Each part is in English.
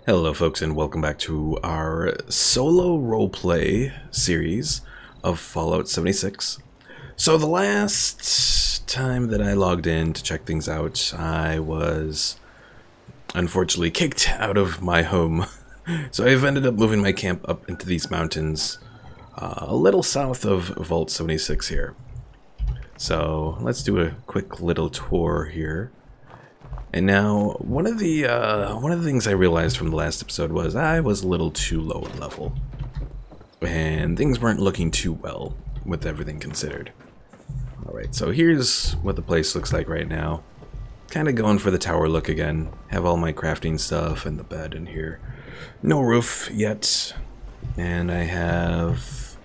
Hello folks, and welcome back to our solo roleplay series of Fallout 76. So the last time that I logged in to check things out, I was unfortunately kicked out of my home. So I've ended up moving my camp up into these mountains, a little south of Vault 76 here. So let's do a quick little tour here. And now, one of the things I realized from the last episode was I was a little too low in level, and things weren't looking too well with everything considered. All right, so here's what the place looks like right now. Kind of going for the tower look again. Have all my crafting stuff and the bed in here. No roof yet, and I have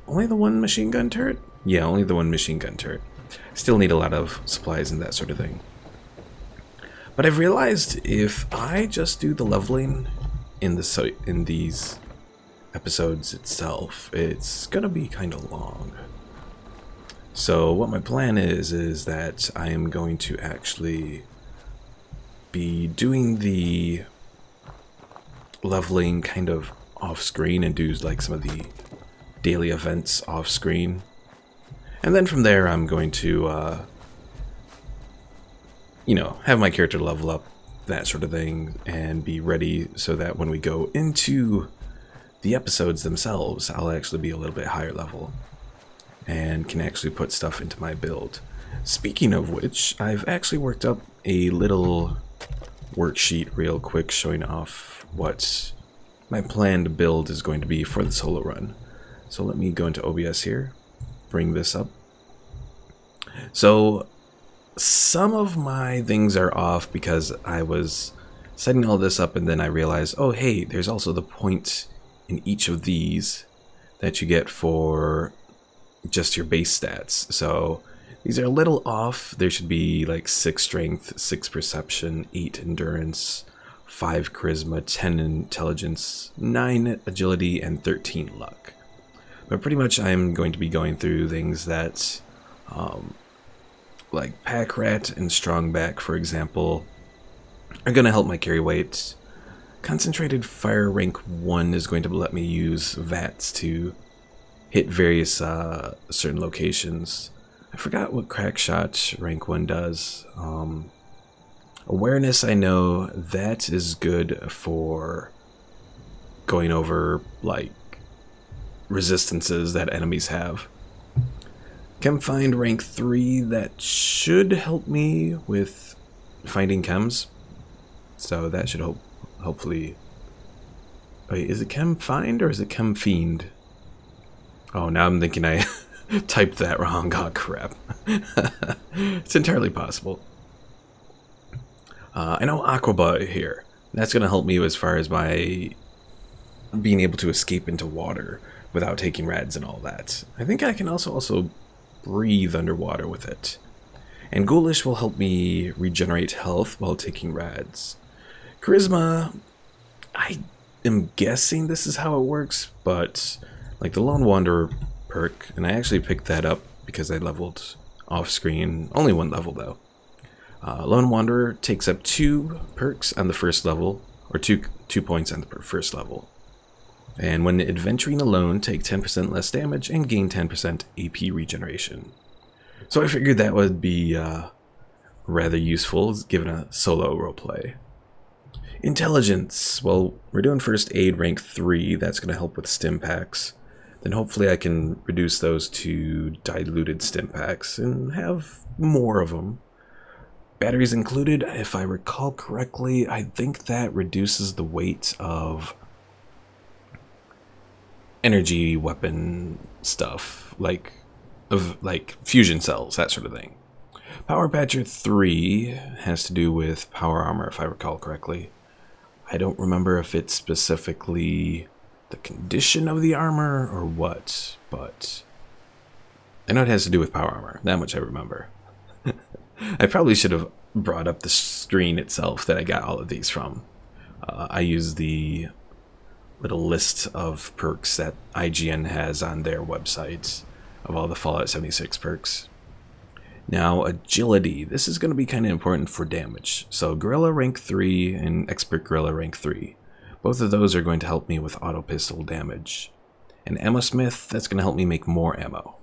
only the one machine gun turret. Yeah, only the one machine gun turret. Still need a lot of supplies and that sort of thing. But I've realized if I just do the leveling in these episodes itself, it's gonna be kind of long. So what my plan is that I am going to actually be doing the leveling kind of off screen and do like some of the daily events off screen. And then from there I'm going to have my character level up, that sort of thing, and be ready so that when we go into the episodes themselves, I'll actually be a little bit higher level and can actually put stuff into my build. Speaking of which, I've actually worked up a little worksheet real quick showing off what my planned build is going to be for the solo run. So let me go into OBS here, bring this up. So some of my things are off because I was setting all this up and then I realized, oh hey, there's also the point in each of these that you get for just your base stats. So these are a little off. There should be like 6 strength, 6 perception, 8 endurance, 5 charisma, 10 intelligence, 9 agility, and 13 luck. But pretty much I'm going to be going through things that like Pack Rat and Strong Back, for example, are going to help my carry weight. Concentrated Fire rank 1 is going to let me use VATs to hit various certain locations. I forgot what Crackshot rank 1 does. Awareness, I know that is good for going over like resistances that enemies have. Chem Find rank 3, that should help me with finding chems. So that should hopefully... Wait, is it Chem Find or is it Chem Fiend? Oh, now I'm thinking I typed that wrong. Oh, crap. It's entirely possible. I know Aquaba here. That's going to help me as far as my being able to escape into water without taking rads and all that. I think I can also breathe underwater with it. And Ghoulish will help me regenerate health while taking rads. Charisma, I am guessing this is how it works, but like the Lone Wanderer perk, and I actually picked that up because I leveled off screen, only 1 level though. Lone Wanderer takes up 2 perks on the first level, or 2 points on the first level. And when adventuring alone, take 10% less damage and gain 10% AP regeneration. So I figured that would be rather useful given a solo roleplay. Intelligence, well, we're doing first aid rank 3, that's going to help with stim packs. Then hopefully I can reduce those to diluted stim packs and have more of them. Batteries included, if I recall correctly, I think that reduces the weight of energy weapon stuff, like fusion cells, that sort of thing. Power Patcher 3 has to do with power armor, if I recall correctly. I don't remember if it's specifically the condition of the armor or what, but I know it has to do with power armor. That much I remember. I probably should have brought up the screen itself that I got all of these from. I use the little list of perks that IGN has on their website of all the Fallout 76 perks. Now, agility. This is going to be kind of important for damage. So, Gorilla rank 3 and Expert Gorilla rank 3. Both of those are going to help me with auto pistol damage. And Ammo Smith, that's going to help me make more ammo.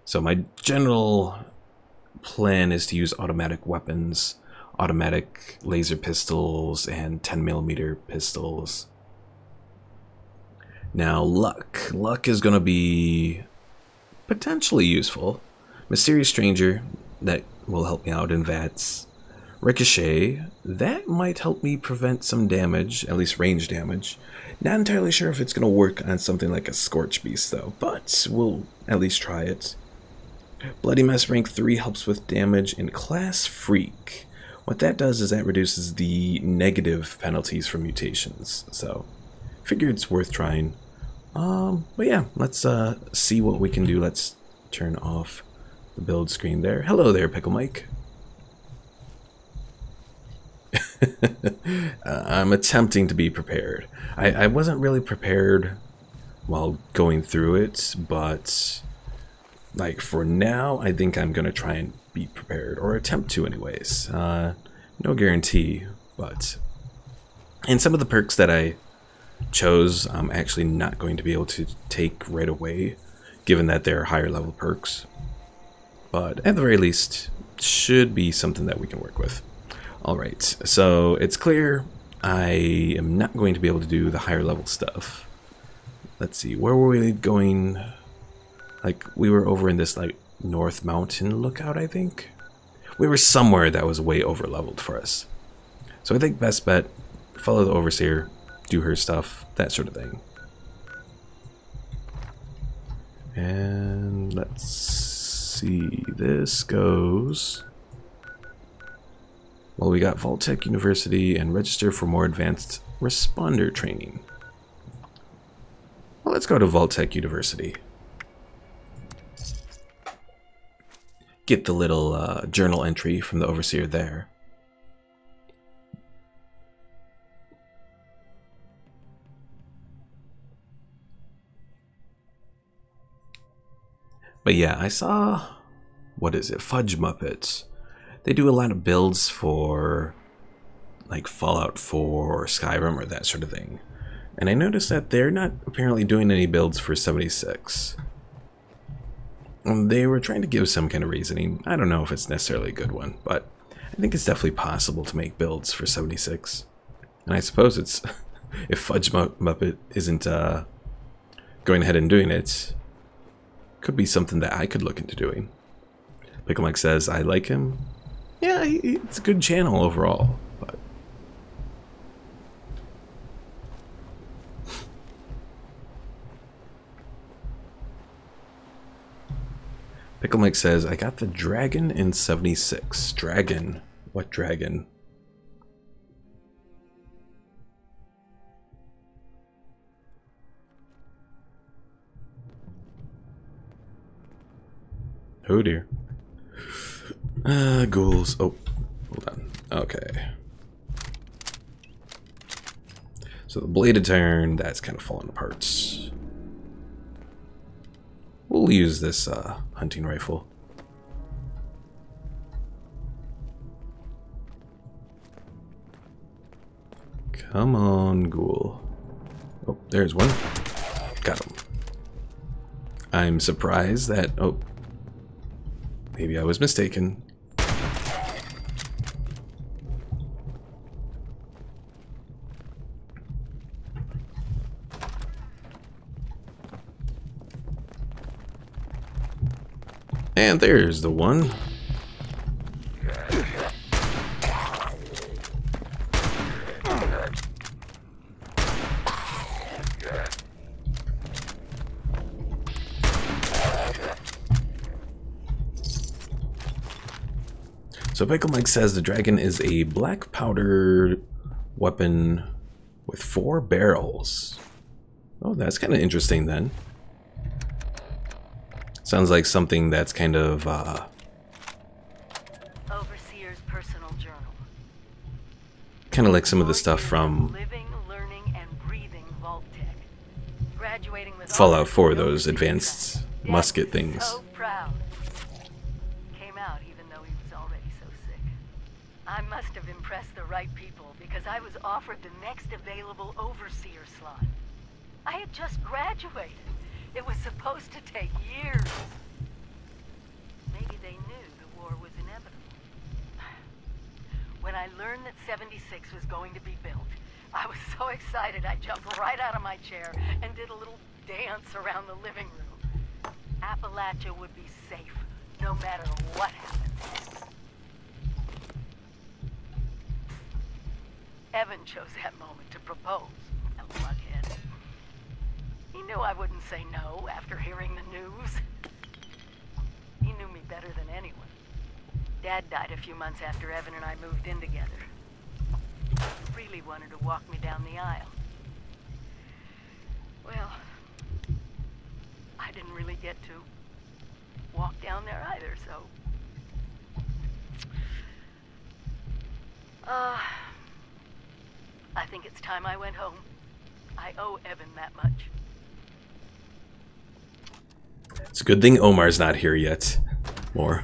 So, my general plan is to use automatic weapons, automatic laser pistols, and 10mm pistols. Now, luck. Luck is going to be potentially useful. Mysterious Stranger, that will help me out in VATS. Ricochet, that might help me prevent some damage, at least range damage. Not entirely sure if it's going to work on something like a Scorch Beast though, but we'll at least try it. Bloody Mess rank 3 helps with damage, and Class Freak. What that does is that reduces the negative penalties from mutations, so figure it's worth trying. But yeah, let's see what we can do. Let's turn off the build screen there. Hello there, Pickle Mike. I'm attempting to be prepared. I wasn't really prepared while going through it, but like for now, I think I'm gonna try and be prepared, or attempt to anyways. No guarantee, but and some of the perks that I chose, I'm actually not going to be able to take right away, given that they're higher level perks. But at the very least, should be something that we can work with. Alright, so it's clear I am not going to be able to do the higher level stuff. Let's see, where were we going? Like, we were over in this, like, North Mountain lookout, I think? We were somewhere that was way over leveled for us. So I think best bet, follow the Overseer, do her stuff, that sort of thing. And let's see, this goes... Well, we got Vault-Tec University and register for more advanced responder training. Well, let's go to Vault-Tec University. Get the little journal entry from the Overseer there. But yeah, I saw, what is it, Fudge Muppets. They do a lot of builds for like Fallout 4 or Skyrim or that sort of thing. And I noticed that they're not apparently doing any builds for 76. They were trying to give some kind of reasoning. I don't know if it's necessarily a good one, but I think it's definitely possible to make builds for 76. And I suppose it's, if Fudge Muppet isn't going ahead and doing it, could be something that I could look into doing. Pickle Mike says, I like him. Yeah, it's a good channel overall, but... Pickle Mike says, I got the dragon in 76. Dragon? What dragon? Oh dear. Ghouls. Oh, hold on. Okay. So the bladed turn, that's kind of falling apart. We'll use this hunting rifle. Come on, ghoul. Oh, there's one. Got him. I'm surprised that... Oh, maybe I was mistaken. And there's the one. So Pickle Mike says the dragon is a black powder weapon with 4 barrels. Oh, that's kind of interesting then. Sounds like something that's kind of Overseer's personal journal. Kind of like some of the stuff from Living, learning, and breathing Vault-Tec. Graduating with Fallout 4, those advanced musket things. So proud. Came out even I must have impressed the right people because I was offered the next available overseer slot. I had just graduated. It was supposed to take years. Maybe they knew the war was inevitable. When I learned that 76 was going to be built, I was so excited I jumped right out of my chair and did a little dance around the living room. Appalachia would be safe, no matter what happened. Evan chose that moment to propose, a luckhead. He knew I wouldn't say no after hearing the news. He knew me better than anyone. Dad died a few months after Evan and I moved in together. He really wanted to walk me down the aisle. Well, I didn't really get to walk down there either, so... I think it's time I went home. I owe Evan that much. It's a good thing Omar's not here yet. More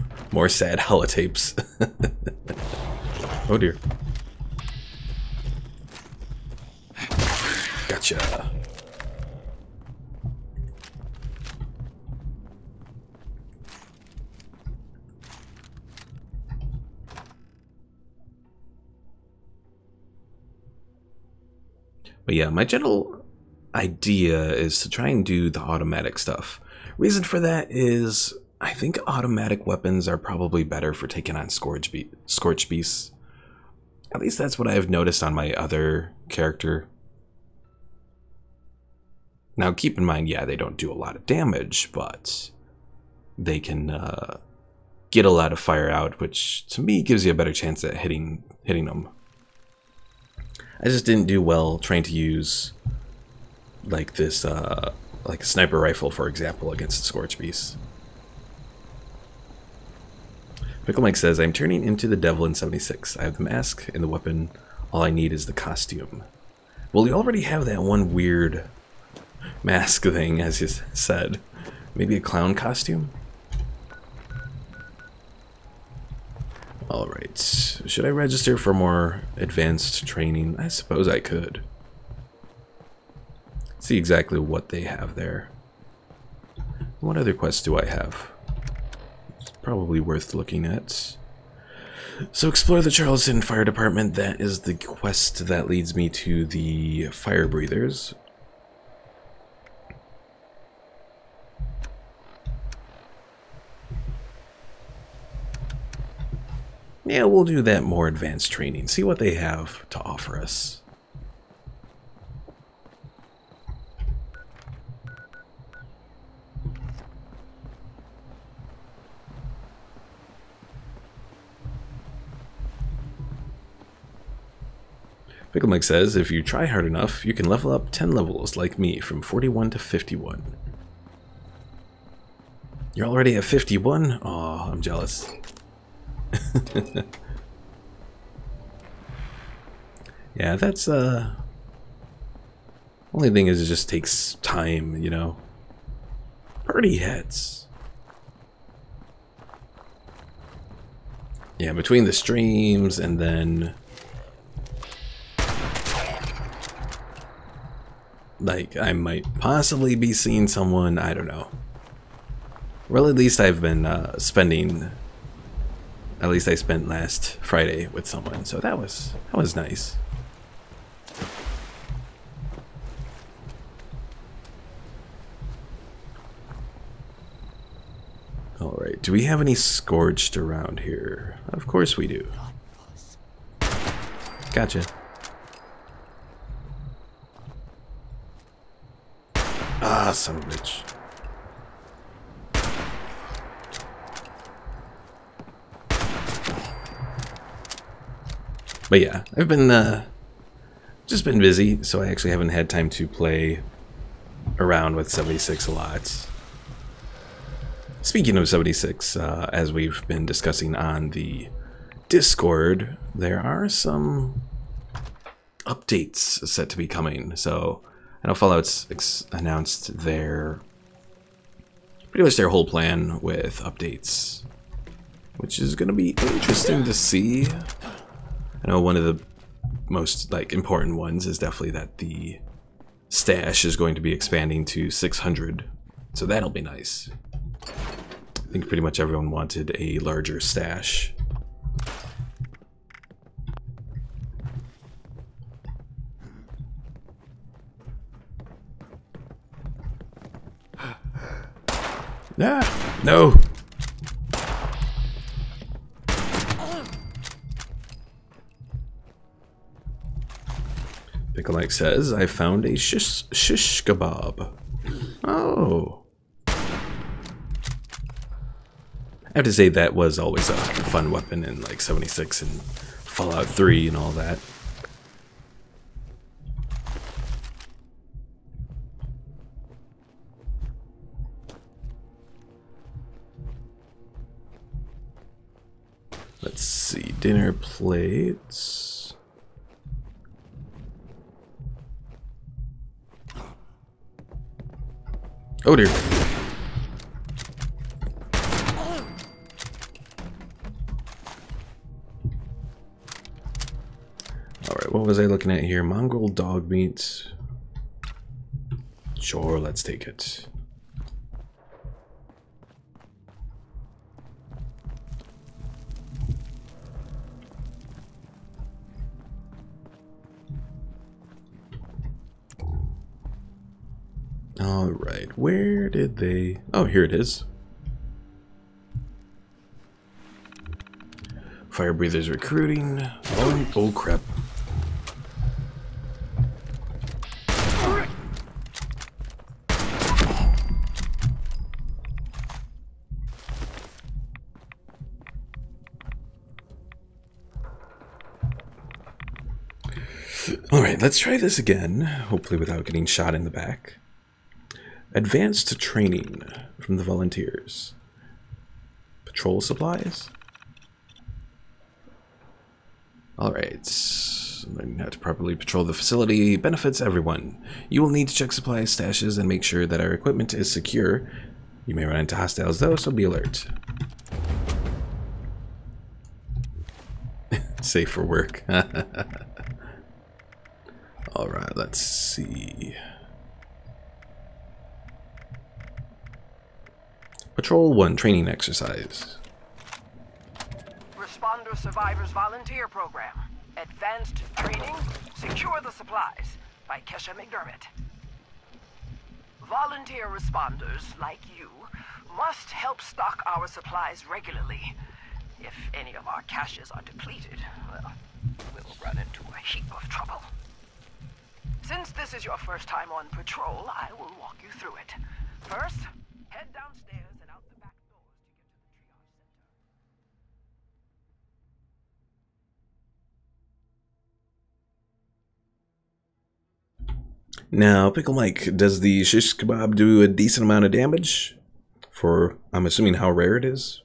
sad holotapes. Oh dear. Gotcha. But yeah, my general idea is to try and do the automatic stuff. Reason for that is I think automatic weapons are probably better for taking on Scorched beasts. At least that's what I've noticed on my other character. Now keep in mind, yeah, they don't do a lot of damage, but they can get a lot of fire out, which to me gives you a better chance at hitting them. I just didn't do well trying to use like this, like a sniper rifle, for example, against the Scorched beasts. Pickle Mike says, I'm turning into the devil in 76. I have the mask and the weapon. All I need is the costume. Well, you already have that one weird mask thing, as you said. Maybe a clown costume? Alright. Should I register for more advanced training? I suppose I could. See exactly what they have there. What other quests do I have? It's probably worth looking at. So explore the Charleston Fire Department. That is the quest that leads me to the Fire Breathers. Yeah, we'll do that more advanced training. See what they have to offer us. Pickle Mike says, if you try hard enough, you can level up 10 levels like me from 41 to 51. You're already at 51? Aw, I'm jealous. Yeah, that's only thing is it just takes time, you know. Party hats. Yeah, between the streams and then like I might possibly be seeing someone, I don't know. Well, at least I've been spending. At least I spent last Friday with someone, so that was nice. All right, do we have any Scorched around here? Of course we do. Gotcha. Ah, son of a bitch. But yeah, I've been just been busy, so I actually haven't had time to play around with 76 a lot. Speaking of 76, as we've been discussing on the Discord, there are some updates set to be coming. So I know Fallout's announced pretty much their whole plan with updates, which is going to be interesting to see. know one of the most important ones is definitely that the stash is going to be expanding to 600, so that'll be nice. I think pretty much everyone wanted a larger stash. Ah, no! Pickle Mike says, I found a shish kebab. Oh. I have to say that was always a fun weapon in like 76 and Fallout 3 and all that. Let's see, dinner plates. Oh dear. Alright, what was I looking at here? Mongrel dog meat. Sure, let's take it. Alright, where did they... Oh, here it is. Fire breathers recruiting. Oh crap. Alright, let's try this again, hopefully without getting shot in the back. Advanced training from the volunteers. Patrol supplies? Alright. Learning how to properly patrol the facility benefits everyone. You will need to check supply stashes and make sure that our equipment is secure. You may run into hostiles though, so be alert. Safe for work. Alright, let's see. Patrol 1 training exercise. Responder Survivors Volunteer Program. Advanced Training, Secure the Supplies by Kesha McDermott. Volunteer responders, like you, must help stock our supplies regularly. If any of our caches are depleted, well, we'll run into a heap of trouble. Since this is your first time on patrol, I will walk you through it. First, head downstairs and out the back doors to get to the triage center. Now, Pickle Mike, does the shish kebab do a decent amount of damage? For, I'm assuming, how rare it is?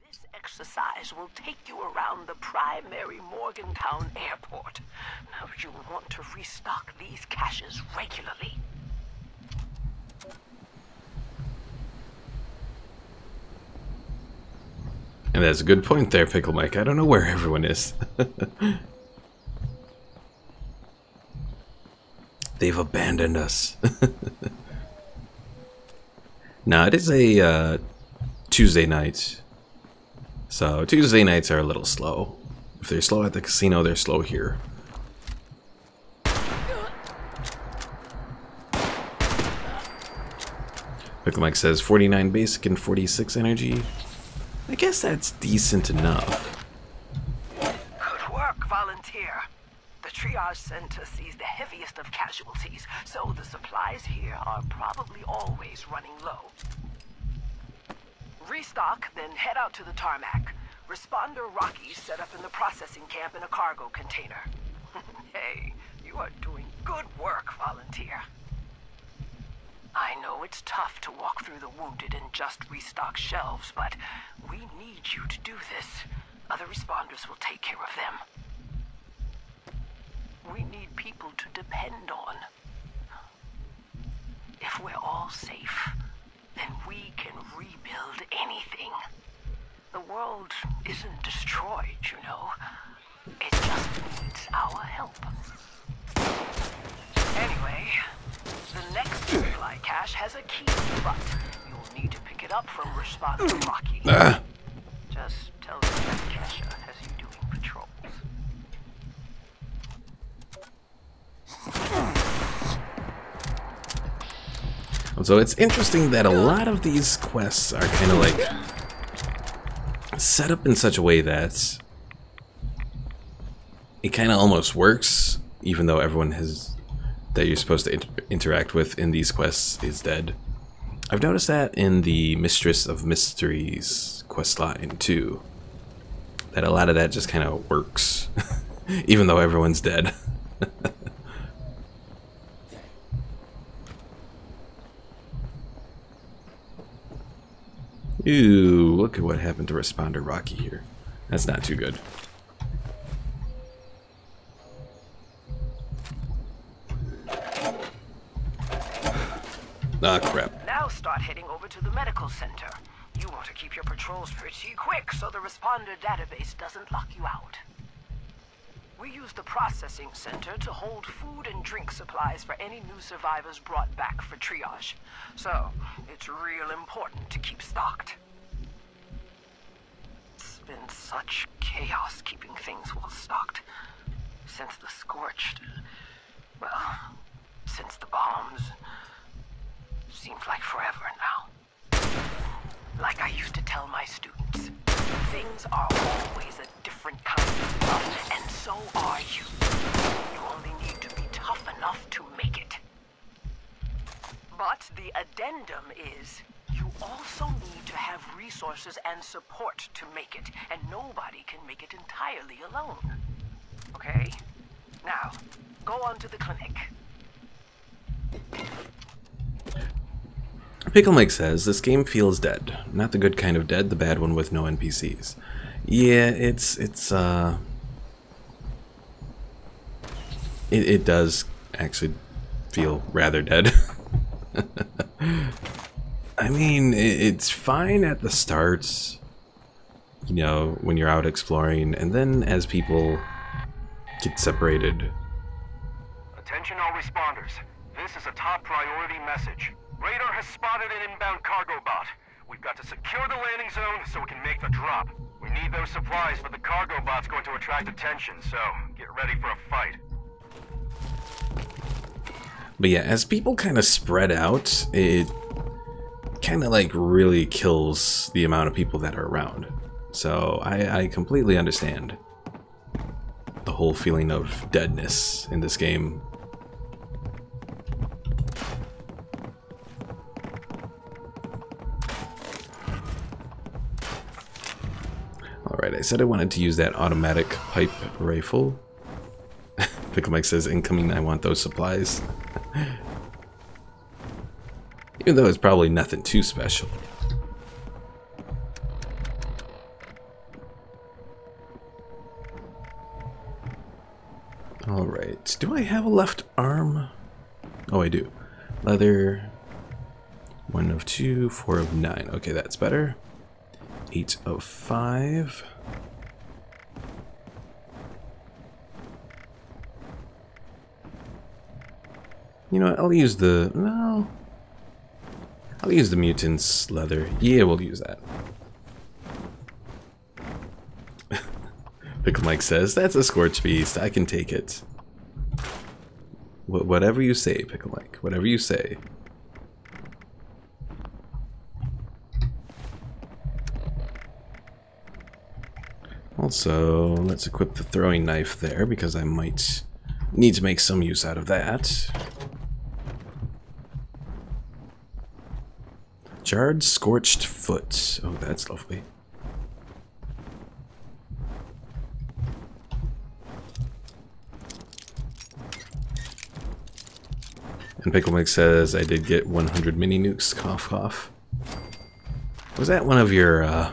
This exercise will take you around the primary Morgantown airport. Now, you will want to restock these caches regularly. And that's a good point there, Pickle Mike. I don't know where everyone is. They've abandoned us. Now, it is a Tuesday night. So, Tuesday nights are a little slow. If they're slow at the casino, they're slow here. Pickle Mike says 49 basic and 46 energy. I guess that's decent enough. Good work, volunteer. The triage center sees the heaviest of casualties, so the supplies here are probably always running low. Restock, then head out to the tarmac. Responder Rocky's set up in the processing camp in a cargo container. Hey, you are doing good work, volunteer. I know it's tough to walk through the wounded and just restock shelves, but we need you to do this. Other responders will take care of them. We need people to depend on. If we're all safe, then we can rebuild anything. The world isn't destroyed, you know. It just needs our help. Anyway, the next supply cache has a key in the front. You'll need to pick it up from Responder Rocky. Just tell them that Kesha has you doing patrols. So it's interesting that a lot of these quests are kind of like set up in such a way that it kind of almost works, even though everyone that you're supposed to interact with in these quests is dead. I've noticed that in the Mistress of Mysteries questline too, that a lot of that just kind of works, even though everyone's dead. Ooh, look at what happened to Responder Rocky here. That's not too good. Ah, crap. Now start heading over to the medical center. You want to keep your patrols pretty quick so the responder database doesn't lock you out. We use the processing center to hold food and drink supplies for any new survivors brought back for triage. So, it's real important to keep stocked. It's been such chaos keeping things well stocked. Since the Scorched... well, since the bombs... seems like forever now. Like I used to tell my students, things are always a different kind of tough, and so are you. You only need to be tough enough to make it. But the addendum is, you also need to have resources and support to make it, and nobody can make it entirely alone. Okay? Now, go on to the clinic. Pickle Mike says, this game feels dead. Not the good kind of dead, the bad one with no NPCs. Yeah, it does actually feel rather dead. I mean, it's fine at the start, you know, when you're out exploring, and then as people get separated. Attention all responders. This is a top priority message. Radar has spotted an inbound cargo bot. We've got to secure the landing zone so we can make the drop. We need those supplies, but the cargo bot's going to attract attention, so get ready for a fight. But yeah, as people kind of spread out, it kind of like really kills the amount of people that are around. So I completely understand the whole feeling of deadness in this game. Alright, I said I wanted to use that automatic pipe rifle. Pickle Mike says, incoming, I want those supplies. Even though it's probably nothing too special. Alright, do I have a left arm? Oh, I do. Leather. 1 of 2, 4 of 9. Okay, that's better. 8 of 5. You know what, I'll use the... no. I'll use the mutant's leather. Yeah, we'll use that. Pickle Mike says, that's a Scorched beast. I can take it. Whatever you say, Pickle Mike. Whatever you say. Also, let's equip the throwing knife there, because I might need to make some use out of that. Jarred Scorched Foot. Oh, that's lovely. And Pickle Mike says, I did get 100 mini nukes, cough cough. Was that one of your,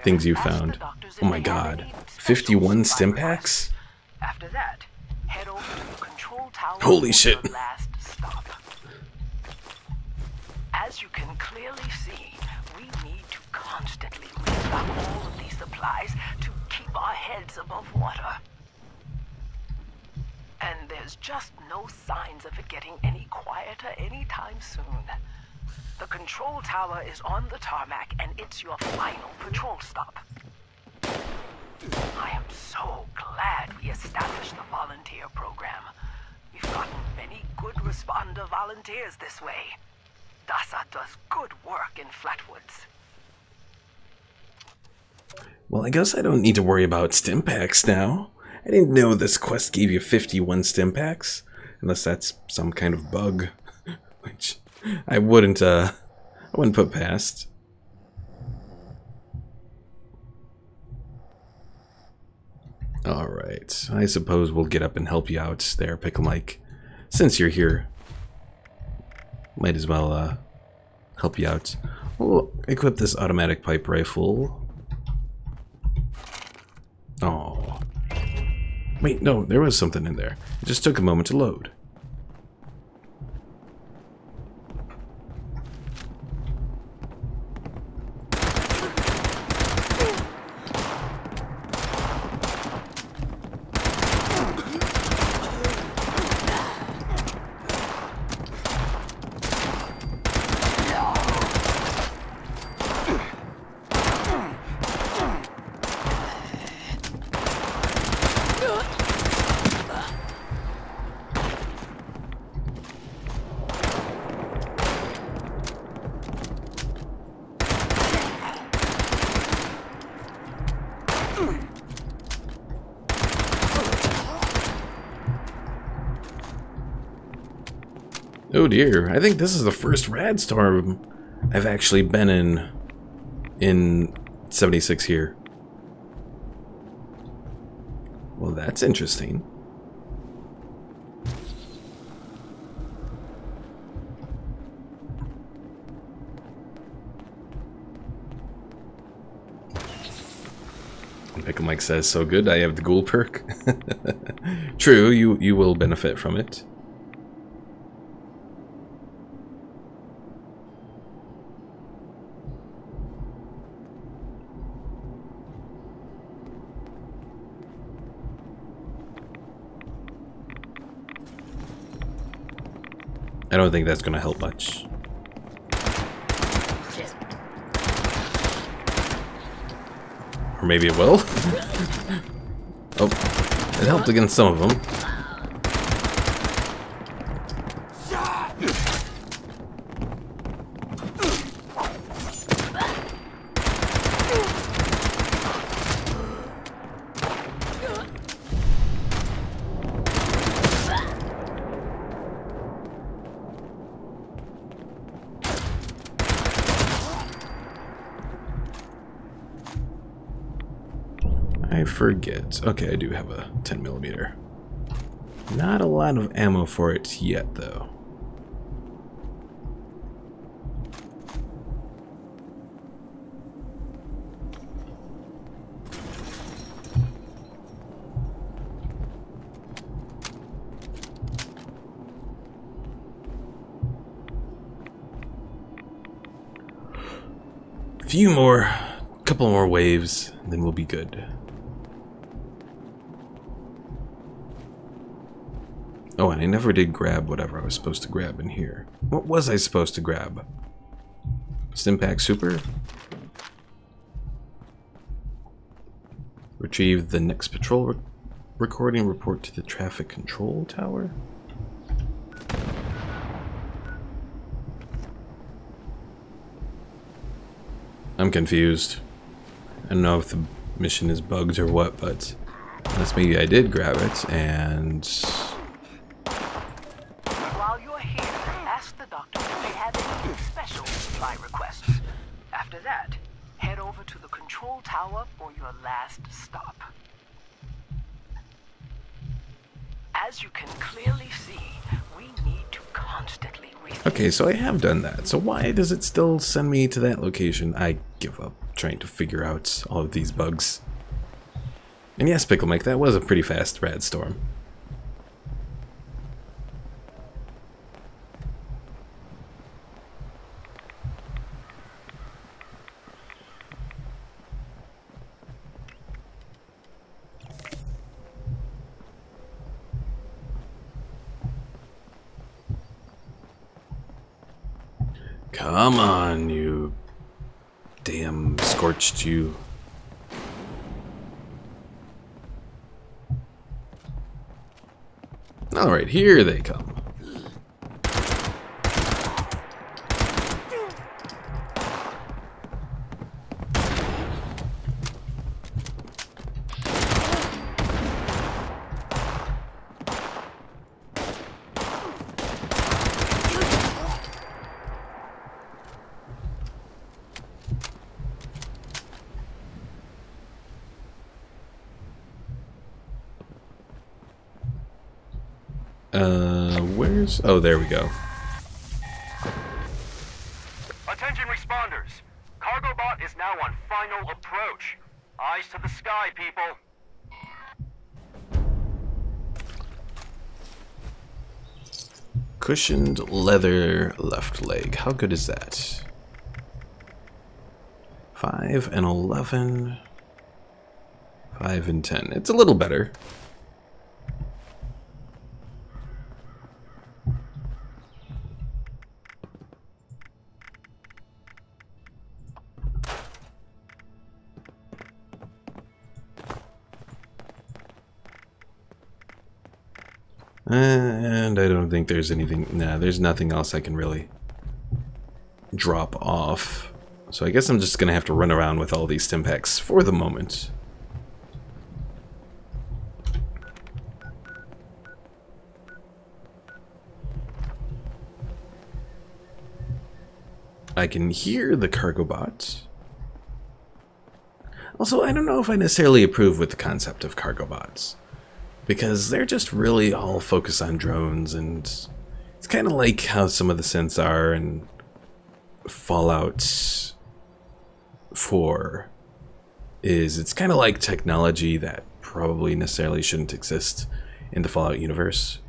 things you found? Oh my god. 51 stim packs? After that, head over to the control tower. Holy shit. For the last stop. As you can clearly see, we need to constantly restock all of these supplies to keep our heads above water. And there's just no signs of it getting any quieter anytime soon. The control tower is on the tarmac, and it's your final patrol stop. I am so glad we established the volunteer program. We've gotten many good responder volunteers this way. DASA does good work in Flatwoods. Well, I guess I don't need to worry about stim packs now. I didn't know this quest gave you 51 stim packs, unless that's some kind of bug, which I wouldn't put past. Alright, I suppose we'll get up and help you out there, Pickle Mike. Since you're here, might as well help you out. We'll equip this automatic pipe rifle. Oh. Wait, no, there was something in there. It just took a moment to load. Oh dear, I think this is the first rad storm I've actually been in 76 here. Well, that's interesting. Pickle Mike says, so good, I have the ghoul perk. True, you will benefit from it. I don't think that's going to help much. Or maybe it will? Oh, it helped against some of them. I forget. Okay, I do have a 10mm. Not a lot of ammo for it yet, though. Couple more waves, and then we'll be good. Oh, and I never did grab whatever I was supposed to grab in here. What was I supposed to grab? Stimpack Super? Retrieve the next patrol recording, report to the traffic control tower? I'm confused. I don't know if the mission is bugged or what, but unless maybe I did grab it and... While you're here, ask the doctor if they have any special supply requests. After that, head over to the control tower for your last stop. As you can clearly see, we need to constantly Okay, so I have done that. So why does it still send me to that location? I give up trying to figure out all of these bugs. And yes, Pickle Mike, that was a pretty fast rad storm. Come on, you damn scorched you. Alright, here they come. Where's... Oh, there we go. Attention responders. Cargo bot is now on final approach. Eyes to the sky, people. Cushioned leather left leg. How good is that? 5 and 11. 5 and 10. It's a little better. And I don't think there's anything... Nah, there's nothing else I can really drop off. So I guess I'm just going to have to run around with all these Stimpaks for the moment. I can hear the cargo bot. Also, I don't know if I necessarily approve with the concept of cargo bots, because they're just really all focused on drones, and it's kind of like how some of the synths are in Fallout 4. It's kind of like technology that probably necessarily shouldn't exist in the Fallout universe.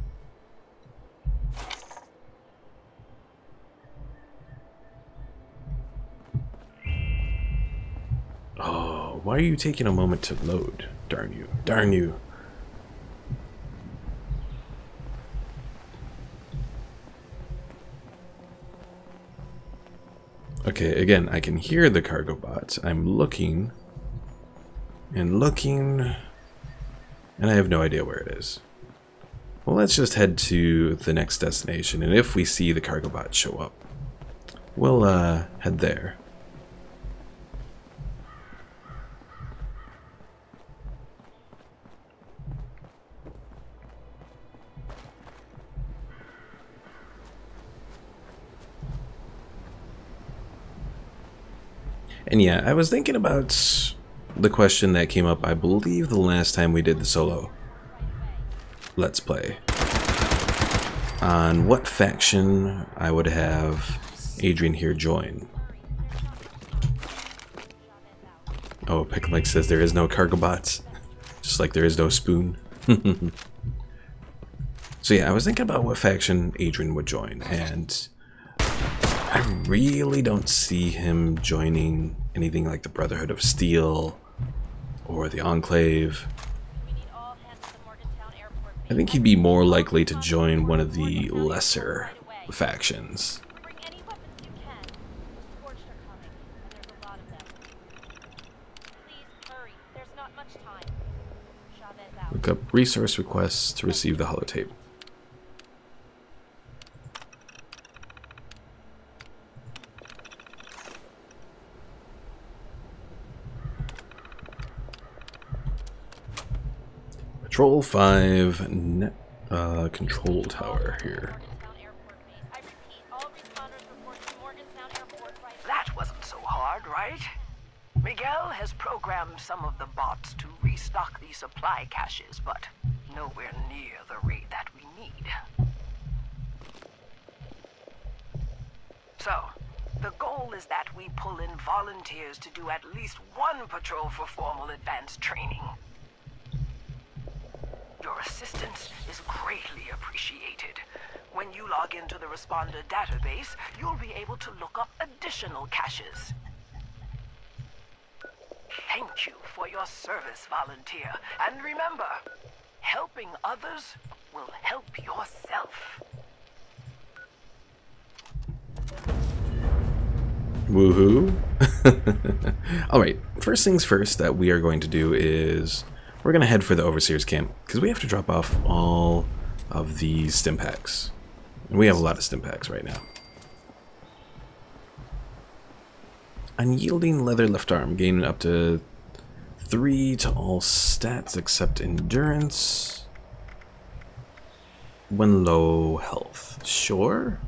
Oh, why are you taking a moment to load? Darn you. Darn you. Okay, again, I can hear the cargo bots. I'm looking and looking, and I have no idea where it is. Well, let's just head to the next destination, and if we see the cargo bot show up, we'll head there. And yeah, I was thinking about the question that came up, I believe, the last time we did the solo Let's Play, on what faction I would have Adrian here join. Oh, Pick Mike says there is no cargo bots, just like there is no spoon. So yeah, I was thinking about what faction Adrian would join, and I really don't see him joining anything like the Brotherhood of Steel or the Enclave. I think he'd be more likely to join one of the lesser factions. Look up resource requests to receive the holotape. Patrol 5 net control tower here. That wasn't so hard, right? Miguel has programmed some of the bots to restock the supply caches, but nowhere near the rate that we need. So, the goal is that we pull in volunteers to do at least one patrol for formal advanced training. Your assistance is greatly appreciated. When you log into the responder database, you'll be able to look up additional caches. Thank you for your service, volunteer. And remember, helping others will help yourself. Woohoo! Alright, first things first that we are going to do is we're going to head for the Overseer's camp because we have to drop off all of these stim packs. And we have a lot of stim packs right now. Unyielding leather left arm, gaining up to 3 to all stats except endurance when low health. Sure.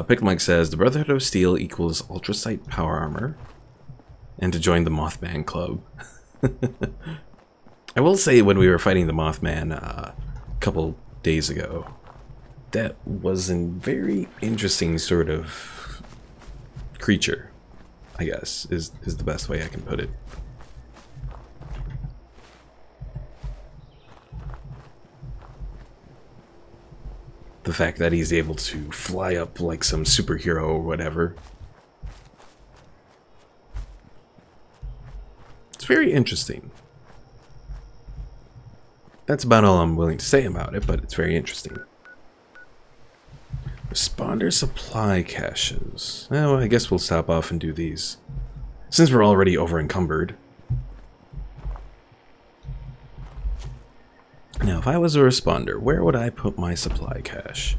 Pickle Mike says the Brotherhood of Steel equals ultrasight power armor, and to join the Mothman Club. I will say, when we were fighting the Mothman a couple days ago, that was a very interesting sort of creature, I guess, is the best way I can put it. The fact that he's able to fly up like some superhero or whatever. It's very interesting. That's about all I'm willing to say about it, but it's very interesting. Responder supply caches. Oh, I guess we'll stop off and do these, since we're already over encumbered. Now, if I was a responder, where would I put my supply cache?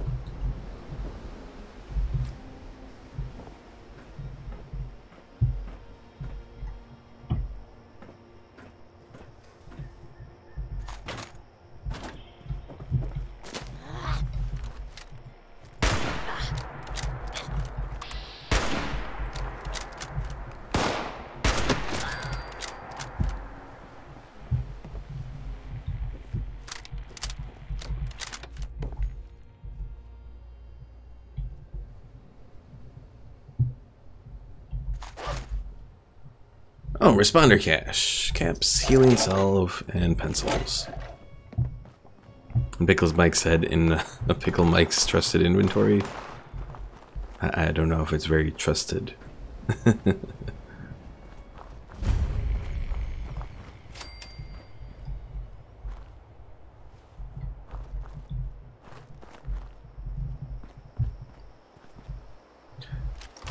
Oh, responder cache. Caps, healing salve, and pencils. And Pickles Mike said in a Pickle Mike's trusted inventory. I don't know if it's very trusted.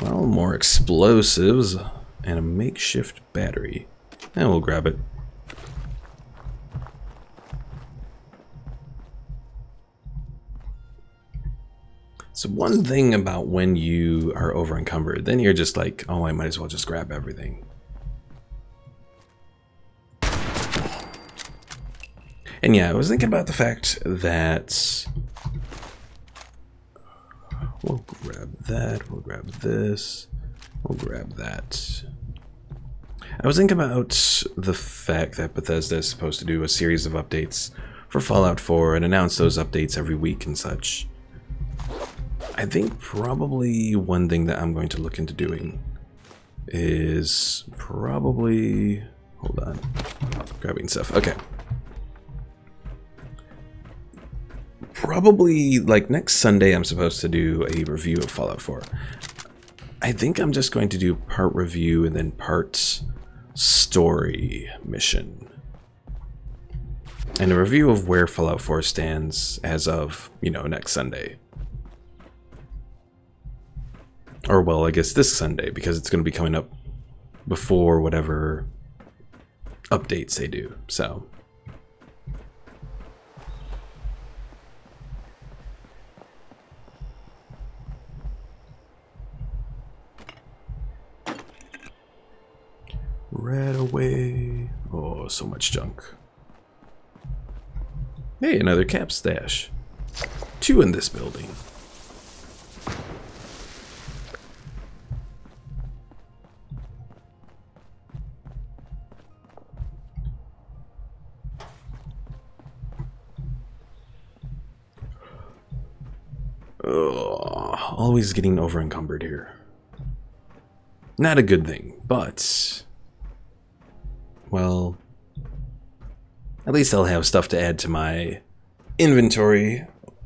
Well, more explosives. And a makeshift battery. And we'll grab it. So one thing about when you are over encumbered, then you're just like, oh, I might as well just grab everything. And yeah, I was thinking about the fact that we'll grab that, we'll grab this. We'll grab that. I was thinking about the fact that Bethesda is supposed to do a series of updates for Fallout 4 and announce those updates every week and such. I think probably one thing that I'm going to look into doing is probably... Hold on. Grabbing stuff. Okay. Probably, like, next Sunday I'm supposed to do a review of Fallout 4. I think I'm just going to do part review and then part story mission. And a review of where Fallout 4 stands as of, you know, next Sunday. Or, well, I guess this Sunday, because it's going to be coming up before whatever updates they do, so... Right away. Oh, so much junk. Hey, another cap stash. 2 in this building. Ugh, always getting over encumbered here. Not a good thing, but... well, at least I'll have stuff to add to my inventory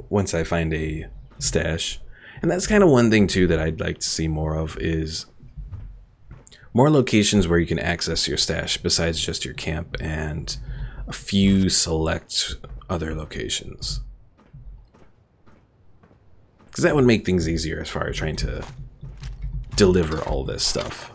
once I find a stash. And that's kind of one thing too that I'd like to see more of, is more locations where you can access your stash besides just your camp and a few select other locations. Because that would make things easier as far as trying to deliver all this stuff.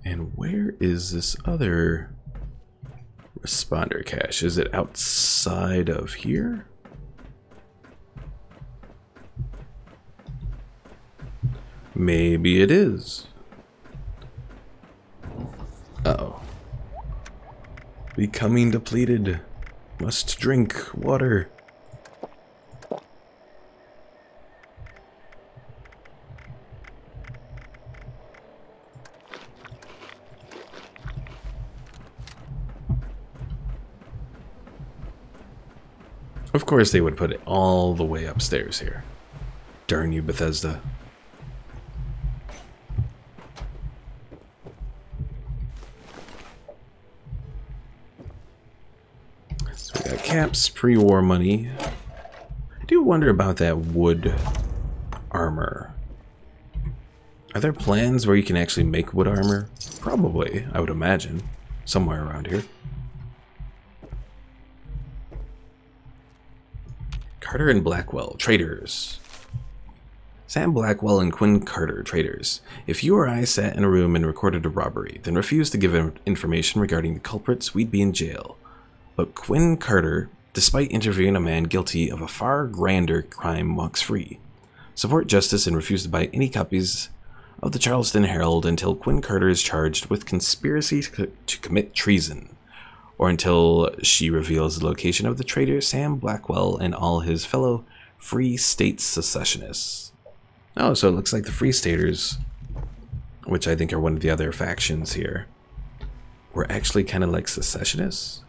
And where is this other responder cache? Is it outside of here? Maybe it is. Uh-oh. Becoming depleted. Must drink water. Of course they would put it all the way upstairs here. Darn you, Bethesda. So we got C.A.M.P's pre-war money. I do wonder about that wood armor. Are there plans where you can actually make wood armor? Probably, I would imagine. Somewhere around here. Carter and Blackwell, traitors. Sam Blackwell and Quinn Carter, traitors. If you or I sat in a room and recorded a robbery, then refused to give information regarding the culprits, we'd be in jail. But Quinn Carter, despite interviewing a man guilty of a far grander crime, walks free. Support justice and refuse to buy any copies of the Charleston Herald until Quinn Carter is charged with conspiracy to commit treason. Or until she reveals the location of the traitor Sam Blackwell and all his fellow Free State secessionists. Oh, so it looks like the Free Staters, which I think are one of the other factions here, were actually kind of like secessionists.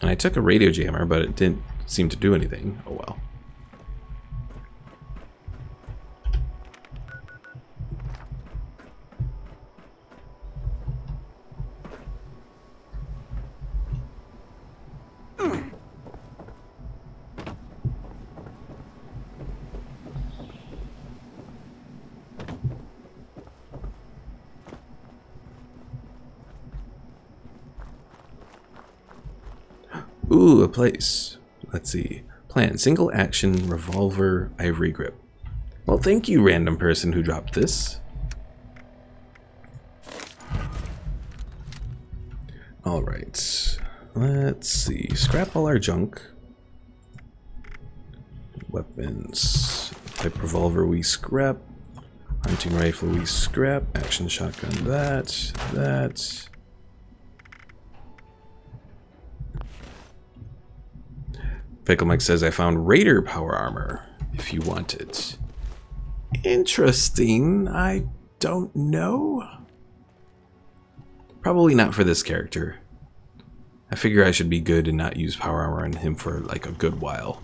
And I took a radio jammer, but it didn't seem to do anything. Oh well. Ooh, a place. Let's see. Plan. Single action revolver ivory grip. Well, thank you, random person who dropped this. Alright. Let's see. Scrap all our junk. Weapons. Type revolver we scrap. Hunting rifle we scrap. Action shotgun that. Pickle Mike says, I found Raider power armor, if you want it. Interesting. I don't know. Probably not for this character. I figure I should be good and not use power armor on him for like a good while.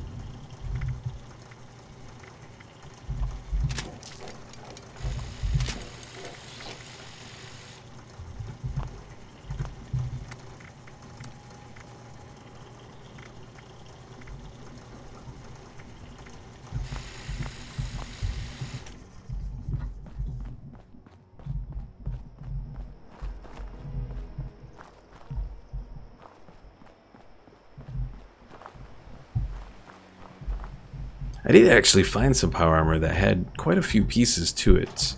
I did actually find some power armor that had quite a few pieces to it.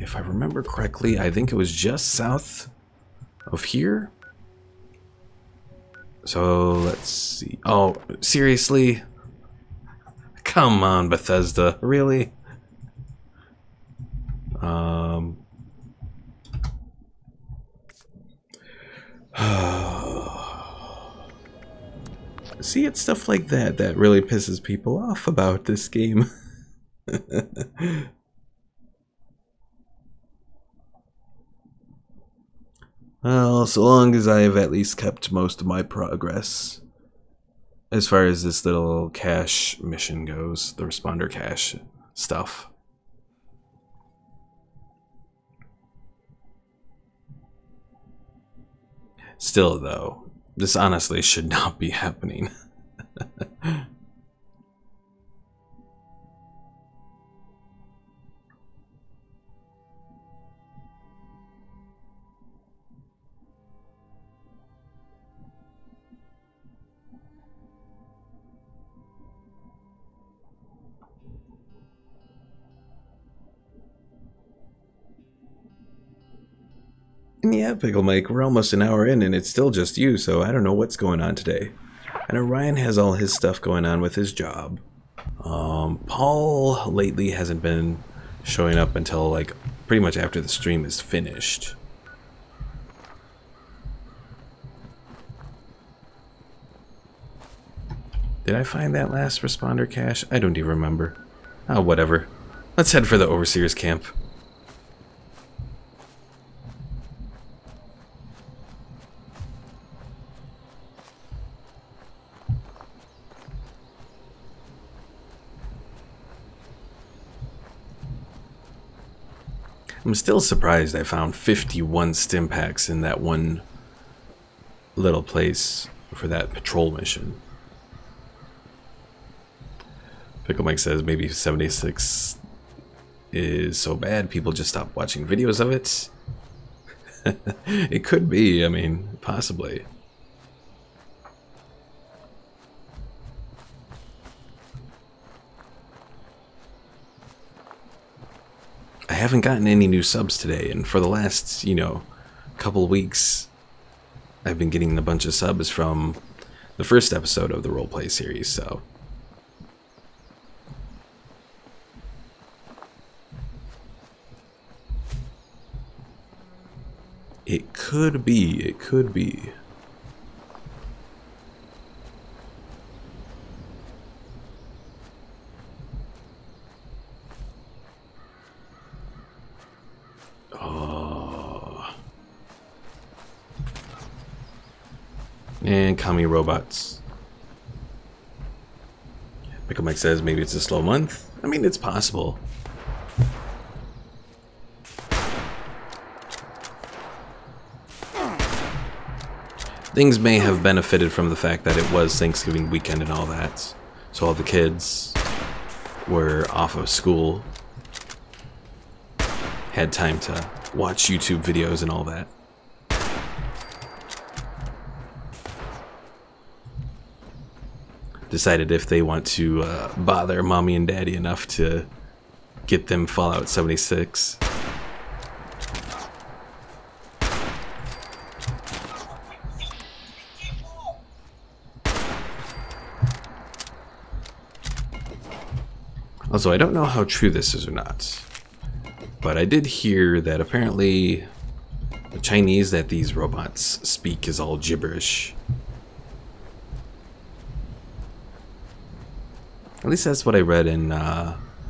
If I remember correctly, I think it was just south of here. So let's see. Oh, seriously? Come on, Bethesda. Really? See, it's stuff like that that really pisses people off about this game. Well, so long as I have at least kept most of my progress. As far as this little cache mission goes, the responder cache stuff. Still, though, this honestly should not be happening. Yeah, Pickle Mike, we're almost an hour in and it's still just you, so I don't know what's going on today. I know Ryan has all his stuff going on with his job. Paul lately hasn't been showing up until like pretty much after the stream is finished. Did I find that last responder cache? I don't even remember. Oh, whatever. Let's head for the Overseer's camp. I'm still surprised I found 51 stim packs in that one little place for that patrol mission. Pickle Mike says maybe 76 is so bad people just stop watching videos of it. It could be, I mean, possibly. I haven't gotten any new subs today, and for the last, you know, couple weeks, I've been getting a bunch of subs from the first episode of the Roleplay series, so. It could be, it could be. And commie robots. Pickle Mike says maybe it's a slow month. I mean, it's possible. Things may have benefited from the fact that it was Thanksgiving weekend and all that. So all the kids were off of school. Had time to watch YouTube videos and all that. Decided if they want to bother mommy and daddy enough to get them Fallout 76. Also, I don't know how true this is or not, but I did hear that apparently the Chinese that these robots speak is all gibberish. At least that's what I read in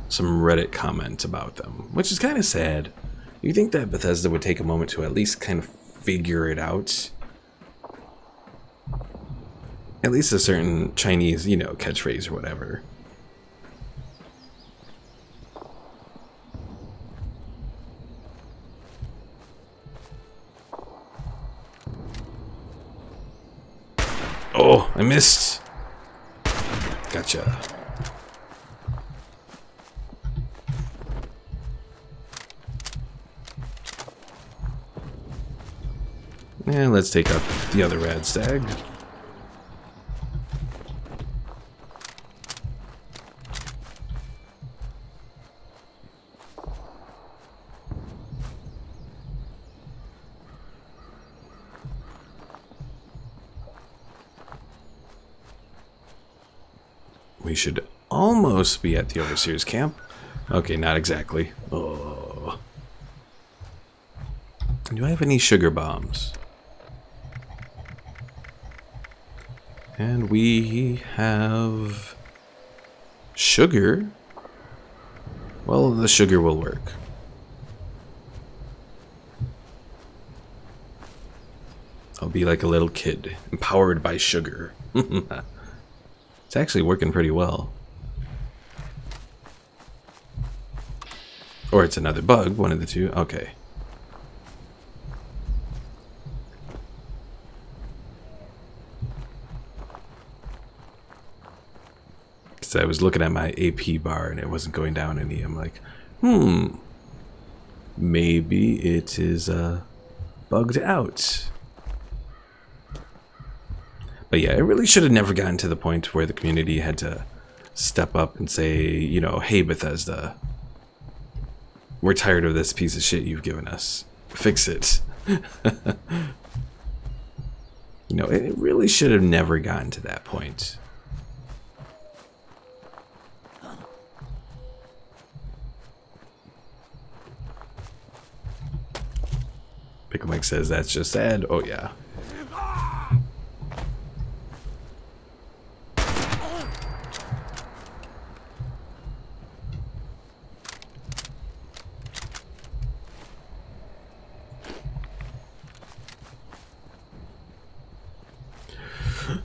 some Reddit comment about them, which is kind of sad. You think that Bethesda would take a moment to at least kind of figure it out? At least a certain Chinese, you know, catchphrase or whatever. Oh, I missed. Gotcha. And let's take up the other rad stag. We should almost be at the Overseer's camp. Okay, not exactly. Oh. Do I have any sugar bombs? And we have sugar. Well, the sugar will work. I'll be like a little kid, empowered by sugar. It's actually working pretty well. Or it's another bug, one of the two. Okay. I was looking at my AP bar and it wasn't going down any. I'm like, maybe it is bugged out. But yeah, it really should have never gotten to the point where the community had to step up and say, you know, hey Bethesda, we're tired of this piece of shit you've given us. Fix it. You know, it really should have never gotten to that point. Pickle Mike says that's just sad. Oh yeah.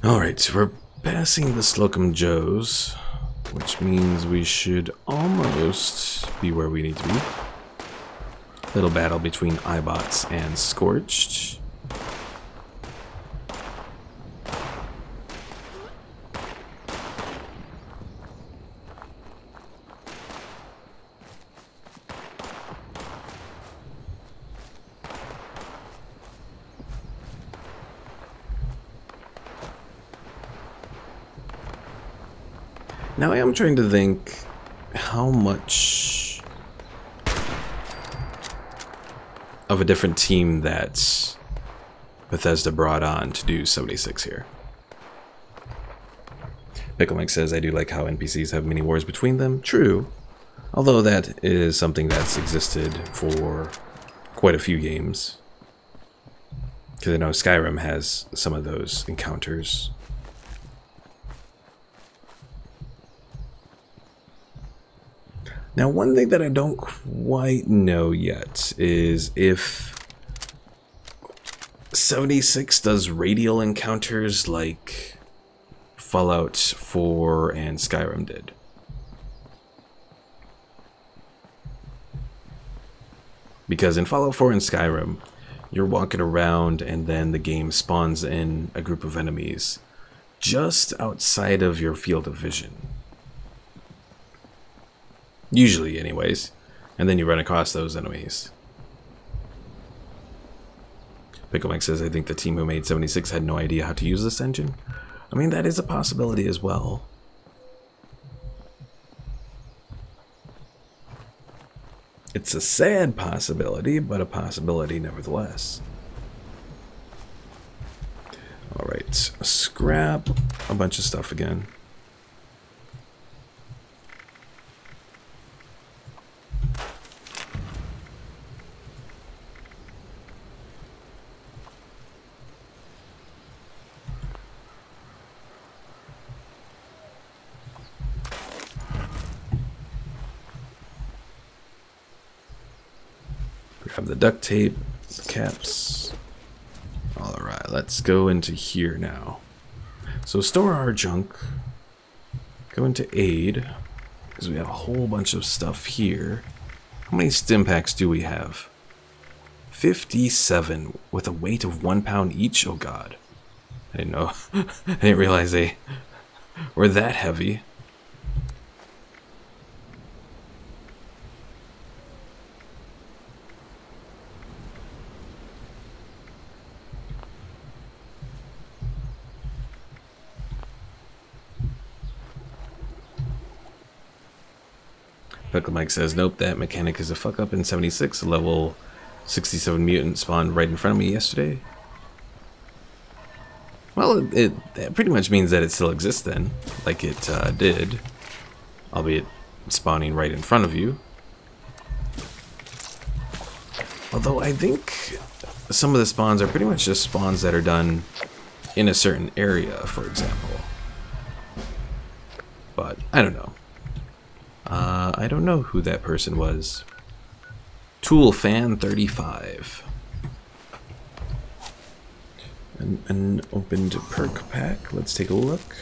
Alright, we're passing the Slocum Joes, which means we should almost be where we need to be. Little battle between iBots and Scorched. Now I am trying to think how much of a different team that Bethesda brought on to do 76 here. Pickle Mike says, I do like how NPCs have mini wars between them. True. Although that is something that's existed for quite a few games. Because I know Skyrim has some of those encounters. Now, one thing that I don't quite know yet is if 76 does radial encounters like Fallout 4 and Skyrim did. Because in Fallout 4 and Skyrim, you're walking around and then the game spawns in a group of enemies just outside of your field of vision. Usually, anyways. And then you run across those enemies. Pickle Mike says, I think the team who made 76 had no idea how to use this engine. I mean, that is a possibility as well. It's a sad possibility, but a possibility nevertheless. Alright, scrap a bunch of stuff again. Grab the duct tape, caps. Alright, let's go into here now. So store our junk. Go into aid, because we have a whole bunch of stuff here. How many stim packs do we have? 57 with a weight of 1 pound each? Oh god. I didn't know. I didn't realize they were that heavy. Pickle Mike says, nope, that mechanic is a fuck up in 76. A level 67 mutant spawned right in front of me yesterday. Well, that pretty much means that it still exists then, like it did, albeit spawning right in front of you. Although I think some of the spawns are pretty much just spawns that are done in a certain area, for example. But I don't know. I don't know who that person was. Tool Fan 35. An opened perk pack. Let's take a look.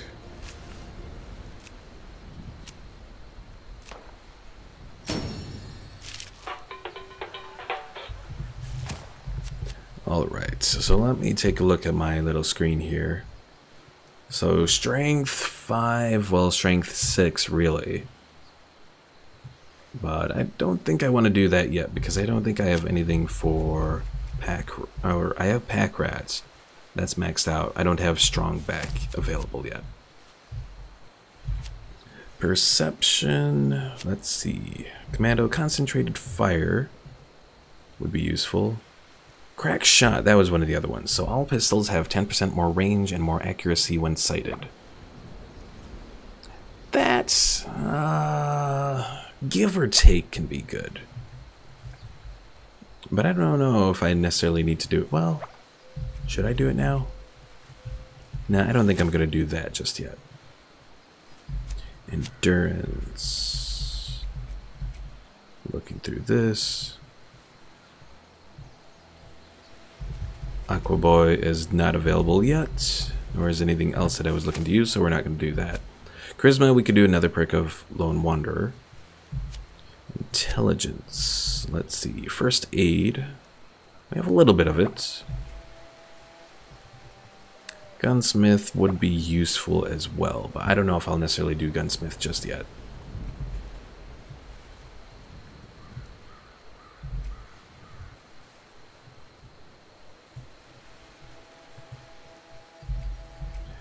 Alright, so let me take a look at my little screen here. So strength 5, well, strength 6 really. But I don't think I want to do that yet because I don't think I have anything for pack, or I have pack rats. That's maxed out. I don't have strong back available yet. Perception, let's see. Commando concentrated fire would be useful. Crack shot, that was one of the other ones. So all pistols have 10% more range and more accuracy when sighted. That's, give or take, can be good. But I don't know if I necessarily need to do it. Well, should I do it now? No, I don't think I'm going to do that just yet. Endurance. Looking through this. Aqua Boy is not available yet, nor is anything else that I was looking to use, so we're not going to do that. Charisma, we could do another perk of Lone Wanderer. Intelligence. Let's see. First aid. We have a little bit of it. Gunsmith would be useful as well, but I don't know if I'll necessarily do Gunsmith just yet.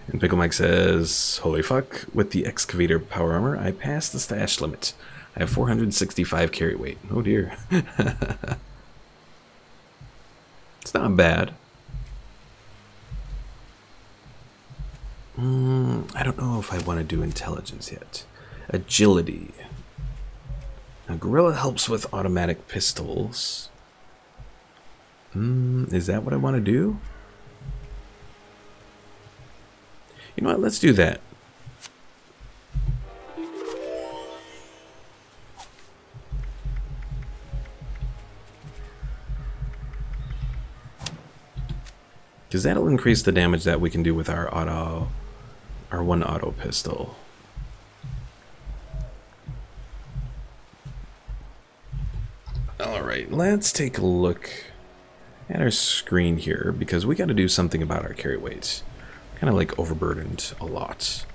And Pickle Mike says, holy fuck, with the excavator power armor, I passed the stash limit. I have 465 carry weight. Oh dear. It's not bad. I don't know if I want to do intelligence yet. Agility. Now, Gorilla helps with automatic pistols. Is that what I want to do? You know what? Let's do that. Because that'll increase the damage that we can do with our one auto pistol. Alright, let's take a look at our screen here, because we got to do something about our carry weight. Kind of like overburdened a lot.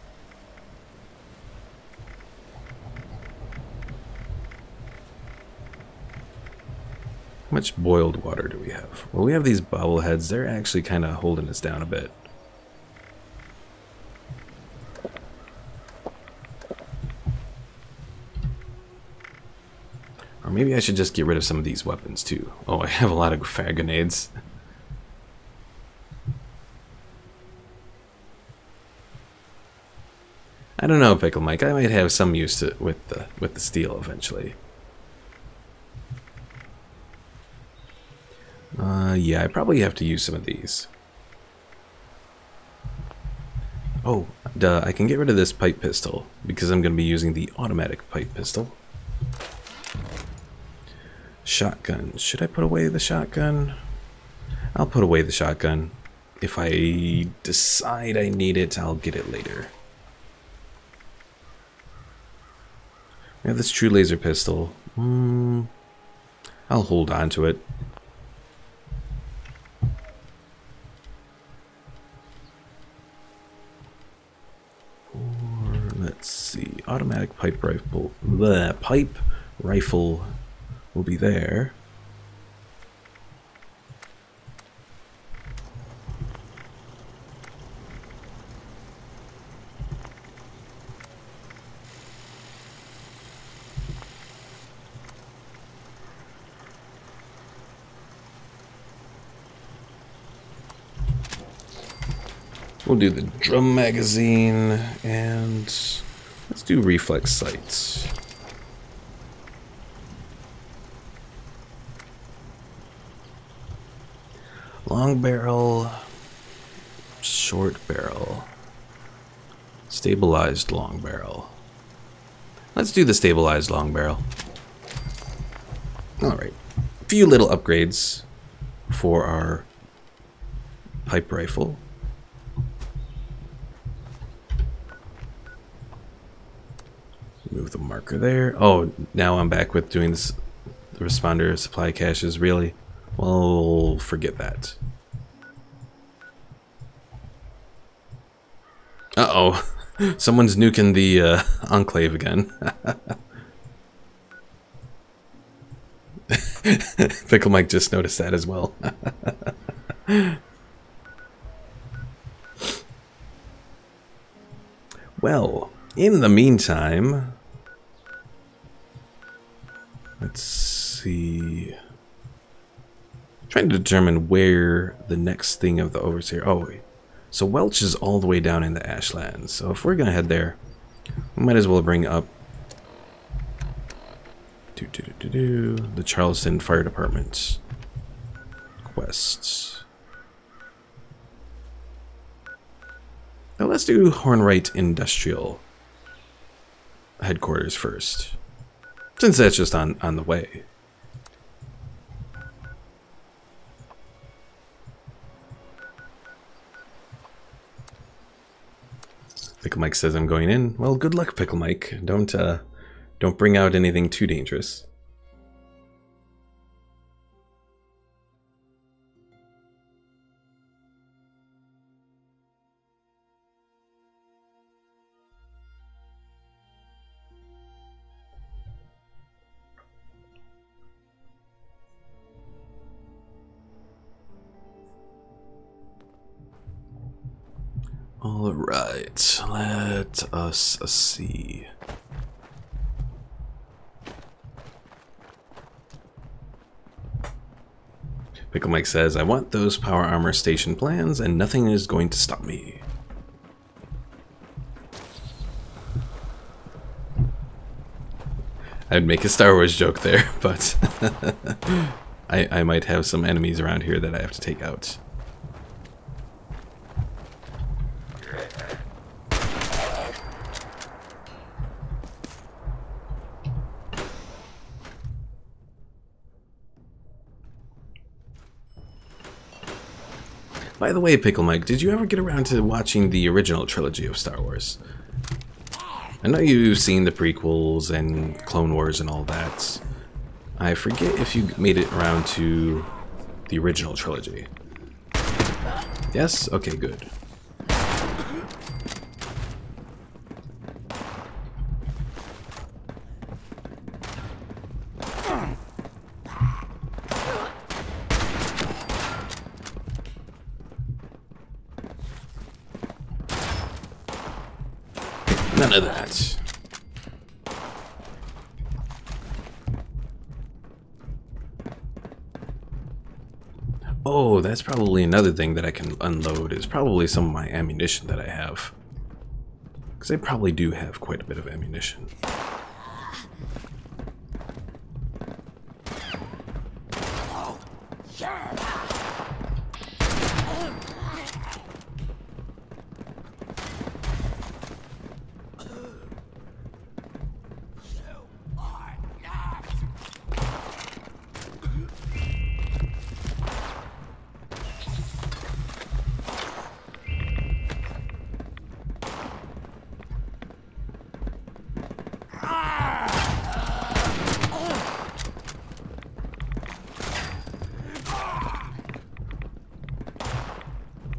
How much boiled water do we have? Well, we have these bobbleheads. They're actually kind of holding us down a bit. Or maybe I should just get rid of some of these weapons too. Oh, I have a lot of fire grenades. I don't know, Pickle Mike. I might have some use to with the steel eventually. Yeah, I probably have to use some of these. Oh, duh, I can get rid of this pipe pistol because I'm going to be using the automatic pipe pistol. Shotgun. Should I put away the shotgun? I'll put away the shotgun. If I decide I need it, I'll get it later. We have this true laser pistol. I'll hold on to it. Or let's see, automatic pipe rifle. The pipe rifle will be there. We'll do the drum magazine, and let's do reflex sights. Long barrel, short barrel, stabilized long barrel. Let's do the stabilized long barrel. Alright, a few little upgrades for our pipe rifle. Move the marker there. Oh, now I'm back with doing this. The responder supply caches, really? Well, forget that. Uh-oh. Someone's nuking the enclave again. Pickle Mike just noticed that as well. Well, in the meantime, let's see. I'm trying to determine where the next thing of the Overseer... Oh, wait. So Welch is all the way down in the Ashlands. So if we're going to head there, we might as well bring up the Charleston Fire Department quests. Now let's do Hornwright Industrial Headquarters first, since that's just on the way. Pickle Mike says I'm going in. Well, good luck, Pickle Mike. Don't bring out anything too dangerous. All right, let us see. Pickle Mike says, I want those power armor station plans and nothing is going to stop me. I'd make a Star Wars joke there, but I might have some enemies around here that I have to take out. By the way, Pickle Mike, did you ever get around to watching the original trilogy of Star Wars? I know you've seen the prequels and Clone Wars and all that. I forget if you made it around to the original trilogy. Yes? Okay, good. None of that. Oh, that's probably another thing that I can unload is probably some of my ammunition that I have. Because I probably do have quite a bit of ammunition.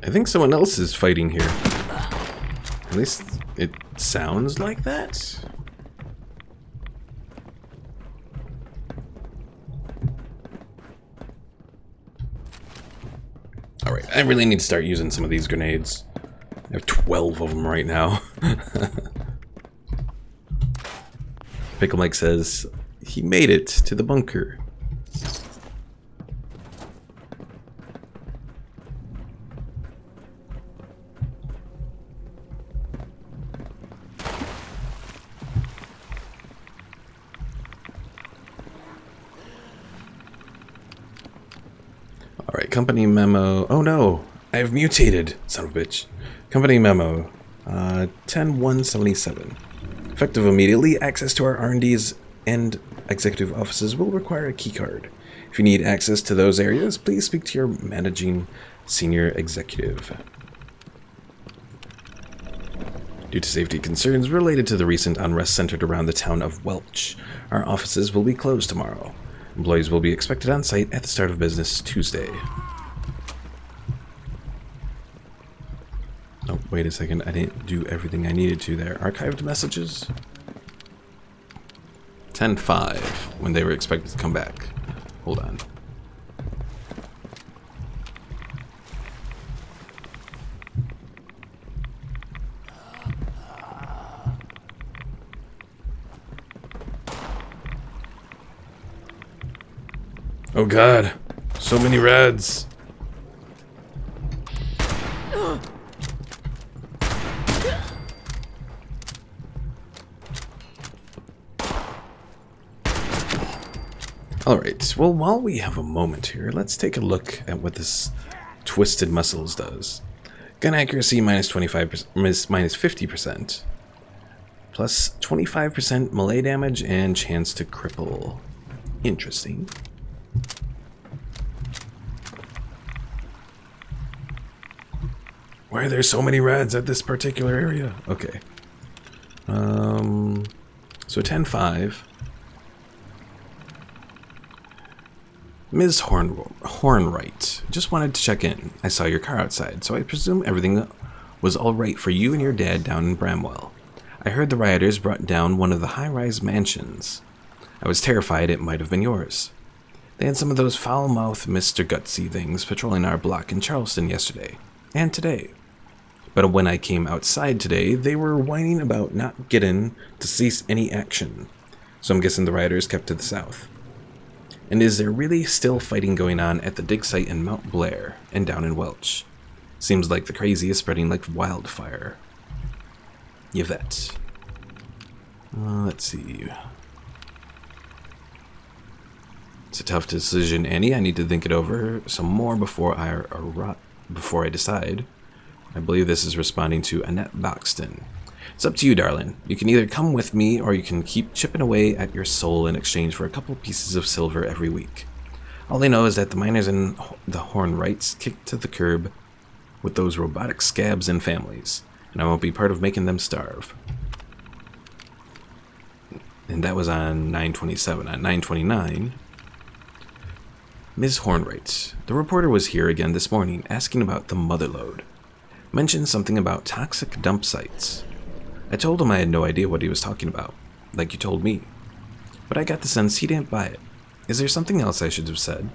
I think someone else is fighting here. At least it sounds like that. Alright, I really need to start using some of these grenades. I have 12 of them right now. Pickle Mike says he made it to the bunker. Alright, company memo. Oh no, I've mutated, son of a bitch. Company memo, 10-177. Effective immediately, access to our R&Ds and executive offices will require a keycard. If you need access to those areas, please speak to your managing senior executive. Due to safety concerns related to the recent unrest centered around the town of Welch, our offices will be closed tomorrow. Employees will be expected on site at the start of business Tuesday. Oh, wait a second. I didn't do everything I needed to there. Archived messages? 10-5, when they were expected to come back. Hold on. Oh god, So many reds. Alright, well, while we have a moment here, let's take a look at what this Twisted Muscles does. Gun accuracy minus 25%, minus 50%. Plus 25% melee damage and chance to cripple. Interesting. Why are there so many reds at this particular area? Okay. So 10-5. Ms. Hornwright, just wanted to check in. I saw your car outside, so I presume everything was alright for you and your dad down in Bramwell. I heard the rioters brought down one of the high-rise mansions. I was terrified it might have been yours. They had some of those foul-mouthed Mr. Gutsy things patrolling our block in Charleston yesterday, and today. But when I came outside today, they were whining about not getting to cease any action, so I'm guessing the rioters kept to the south. And is there really still fighting going on at the dig site in Mount Blair and down in Welch? Seems like the crazy is spreading like wildfire. Yvette. Let's see. It's a tough decision, Annie. I need to think it over some more before I decide. I believe this is responding to Annette Boxton. It's up to you, darling. You can either come with me or you can keep chipping away at your soul in exchange for a couple pieces of silver every week. All I know is that the miners and the Hornwrights kicked to the curb with those robotic scabs and families, and I won't be part of making them starve. And that was on 9/27. On 9/29, Ms. Hornwright, the reporter was here again this morning asking about the motherlode. Mentioned something about toxic dump sites. I told him I had no idea what he was talking about, like you told me. But I got the sense he didn't buy it. Is there something else I should have said?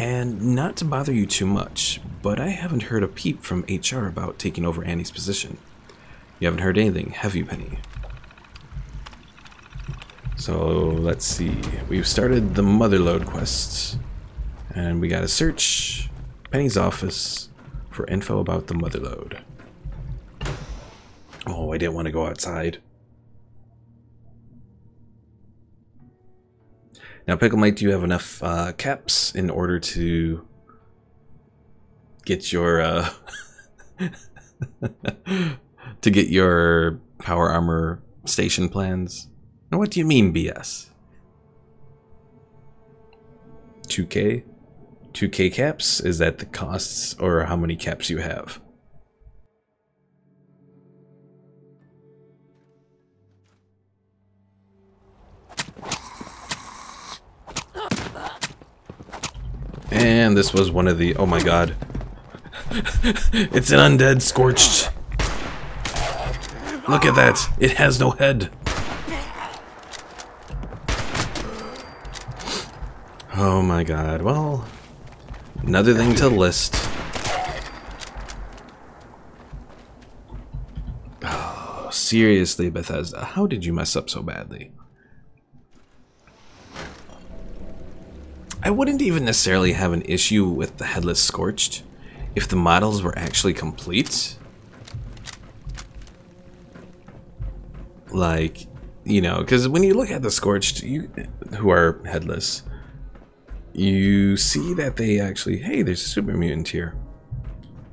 And not to bother you too much, but I haven't heard a peep from HR about taking over Annie's position. You haven't heard anything, have you, Penny? So, let's see. We've started the motherlode quests. And we gotta search Penny's office for info about the motherlode. Oh, I didn't want to go outside. Now, Pickle Mike, do you have enough caps in order to get your to get your power armor station plans? Now, what do you mean, BS? 2K? 2K caps? Is that the costs or how many caps you have? And this was one of the... Oh my god. It's an undead Scorched. Look at that. It has no head. Oh my god. Well, another thing to the list. Oh, seriously, Bethesda. How did you mess up so badly? I wouldn't even necessarily have an issue with the Headless Scorched if the models were actually complete. Like, you know, because when you look at the Scorched, who are headless, you see that they actually, hey, there's a super mutant here.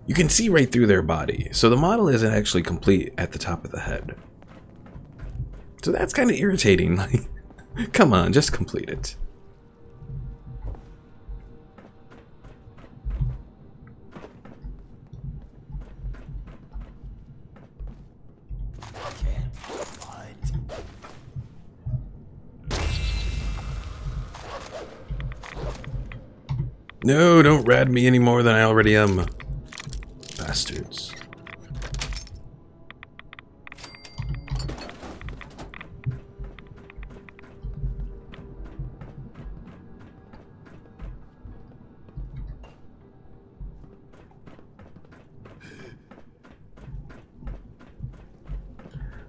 You can see right through their body. So the model isn't actually complete at the top of the head. So that's kind of irritating. Like, come on, just complete it. No, don't rad me any more than I already am. Bastards.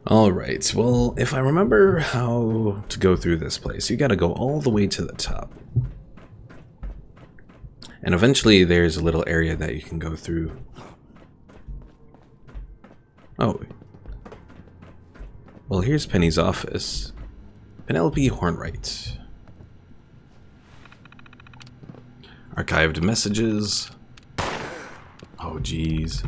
Alright, well, if I remember how to go through this place, you gotta go all the way to the top. And eventually there's a little area that you can go through. Oh. Well, here's Penny's office. Penelope Hornwright. Archived messages. Oh, geez.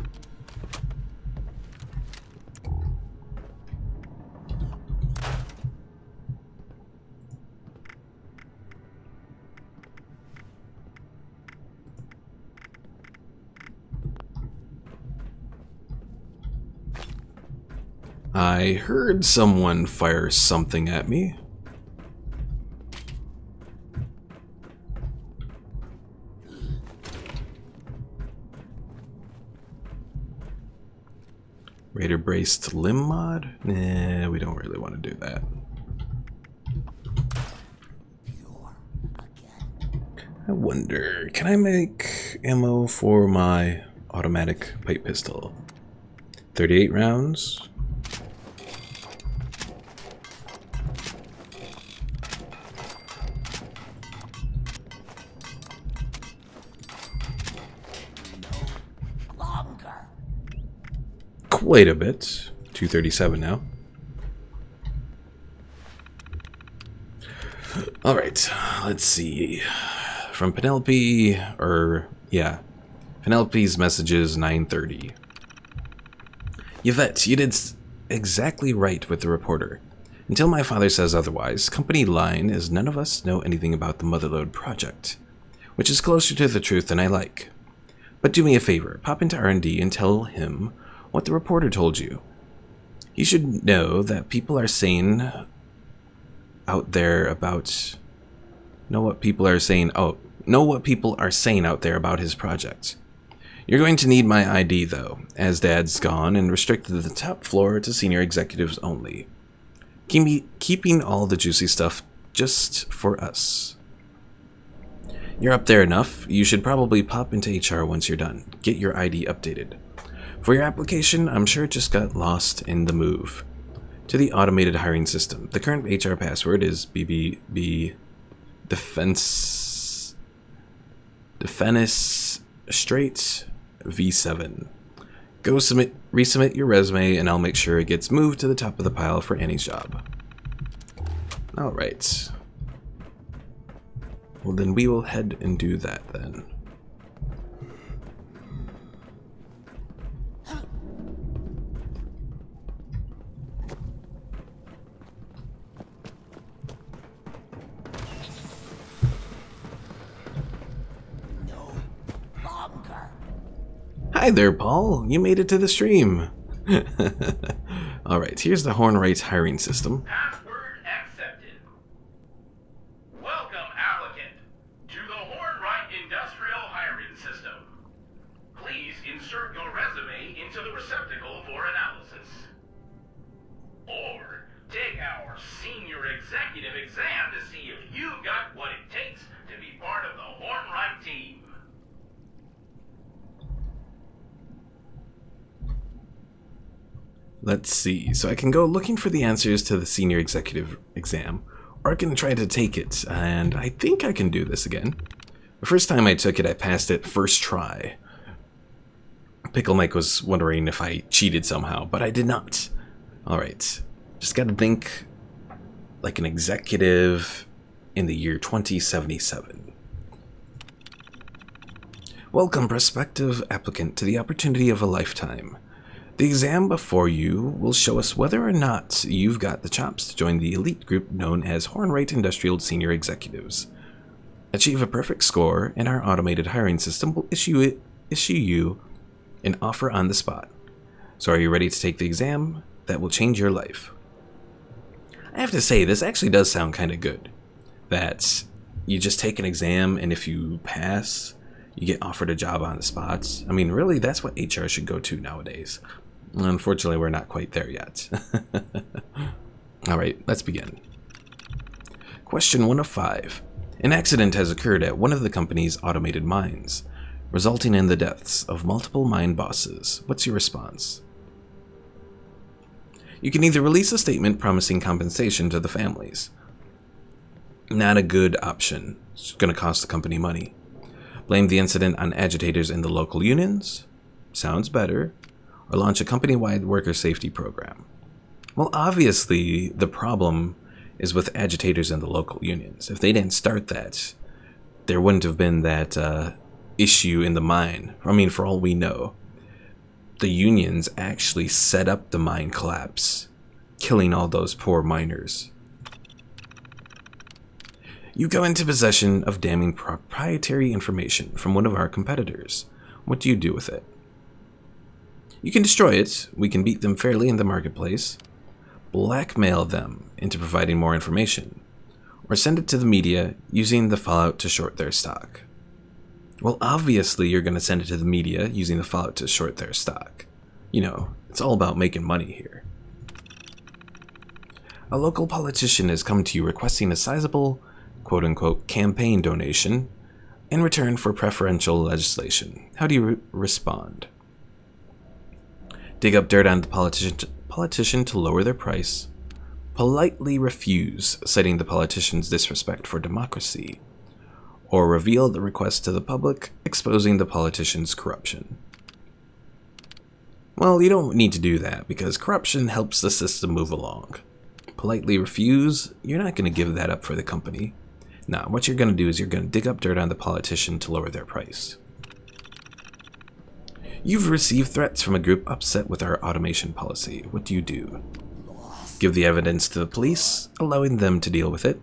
I heard someone fire something at me. Raider braced limb mod? Nah, we don't really want to do that. I wonder, can I make ammo for my automatic pipe pistol? 38 rounds. Quite a bit. 237 now. Alright, let's see. From Penelope, Penelope's messages 9:30. Yvette, you did exactly right with the reporter. Until my father says otherwise, company line is none of us know anything about the Motherlode project, which is closer to the truth than I like. But do me a favor, pop into R&D and tell him what the reporter told you. He should know that people are saying out there about... Know what people are saying out there about his project. You're going to need my ID, though, as Dad's gone and restricted the top floor to senior executives only. Keeping all the juicy stuff just for us. You're up there enough. You should probably pop into HR once you're done. Get your ID updated. For your application, I'm sure it just got lost in the move to the automated hiring system. The current HR password is BBB Defense Straight V7. Go resubmit your resume and I'll make sure it gets moved to the top of the pile for Annie's job. Alright. Well, then we will head and do that then. Hi there, Paul. You made it to the stream. Alright, here's the Hornwright hiring system. Password accepted. Welcome, applicant, to the Hornwright Industrial Hiring System. Please insert your resume into the receptacle for analysis. Or take our senior executive exam to see if you've got what it takes to be part of the Hornwright team. Let's see, so I can go looking for the answers to the senior executive exam, or I can try to take it, and I think I can do this again. The first time I took it, I passed it first try. Pickle Mike was wondering if I cheated somehow, but I did not. Alright, just gotta think like an executive in the year 2077. Welcome, prospective applicant, to the opportunity of a lifetime. The exam before you will show us whether or not you've got the chops to join the elite group known as Hornwright Industrial Senior Executives. Achieve a perfect score, and our automated hiring system will issue you an offer on the spot. So are you ready to take the exam? That will change your life. I have to say, this actually does sound kind of good. That you just take an exam, and if you pass, you get offered a job on the spot. I mean, really, that's what HR should go to nowadays. Unfortunately, we're not quite there yet. Alright, let's begin. Question 1 of 5. An accident has occurred at one of the company's automated mines, resulting in the deaths of multiple mine bosses. What's your response? You can either release a statement promising compensation to the families. Not a good option. It's going to cost the company money. Blame the incident on agitators in the local unions? Sounds better. Or launch a company-wide worker safety program? Well, obviously, the problem is with agitators in the local unions. If they didn't start that, there wouldn't have been that issue in the mine. I mean, for all we know, the unions actually set up the mine collapse, killing all those poor miners. You go into possession of damning proprietary information from one of our competitors. What do you do with it? You can destroy it. We can beat them fairly in the marketplace. Blackmail them into providing more information. Or send it to the media using the fallout to short their stock. Well, obviously you're going to send it to the media using the fallout to short their stock. You know, it's all about making money here. A local politician has come to you requesting a sizable, quote-unquote, campaign donation in return for preferential legislation. How do you respond? Dig up dirt on the politician to lower their price. Politely refuse, citing the politician's disrespect for democracy. Or reveal the request to the public, exposing the politician's corruption. Well, you don't need to do that, because corruption helps the system move along. Politely refuse, you're not going to give that up for the company. Now, what you're going to do is you're going to dig up dirt on the politician to lower their price. You've received threats from a group upset with our automation policy. What do you do? Give the evidence to the police, allowing them to deal with it.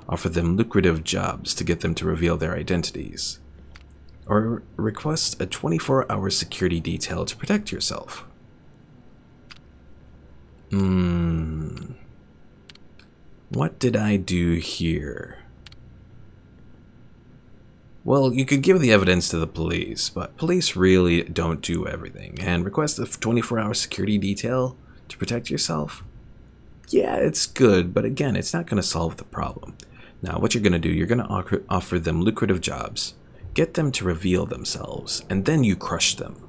Offer them lucrative jobs to get them to reveal their identities. Or request a 24-hour security detail to protect yourself. What did I do here? Well, you could give the evidence to the police, but police really don't do everything. And request a 24-hour security detail to protect yourself? Yeah, it's good, but again, it's not going to solve the problem. Now, what you're going to do, you're going to offer them lucrative jobs, get them to reveal themselves, and then you crush them.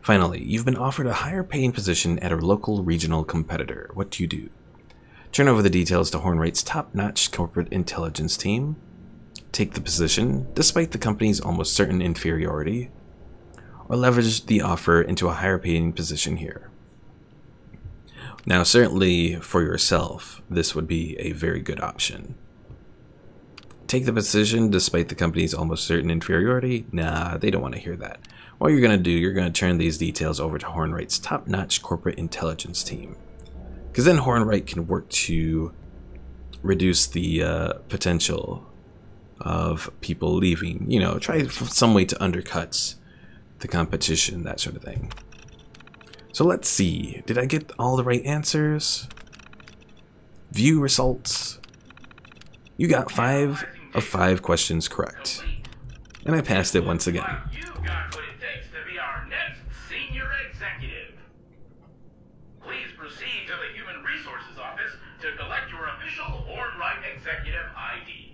Finally, you've been offered a higher paying position at a local regional competitor. What do you do? Turn over the details to Hornwright's top-notch corporate intelligence team. Take the position, despite the company's almost certain inferiority, or leverage the offer into a higher paying position here. Now, certainly for yourself, this would be a very good option. Take the position despite the company's almost certain inferiority? Nah, they don't want to hear that. What you're going to do, you're going to turn these details over to Hornwright's top-notch corporate intelligence team. Because then Hornwright can work to reduce the potential of people leaving, you know, try some way to undercut the competition, that sort of thing. So let's see, did I get all the right answers? View results. You got 5 of 5 questions correct. And I passed it once again. You got what it takes to be our next senior executive. Please proceed to the Human Resources Office to collect your official Hornwright Executive ID.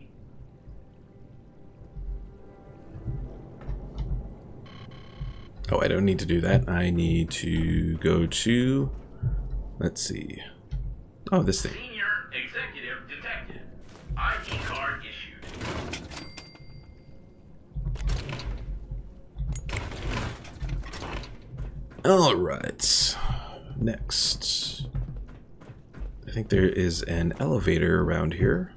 Oh, I don't need to do that. I need to go to, let's see. Oh, this thing. Senior Executive Detective. ID card issued. Alright. Next. I think there is an elevator around here.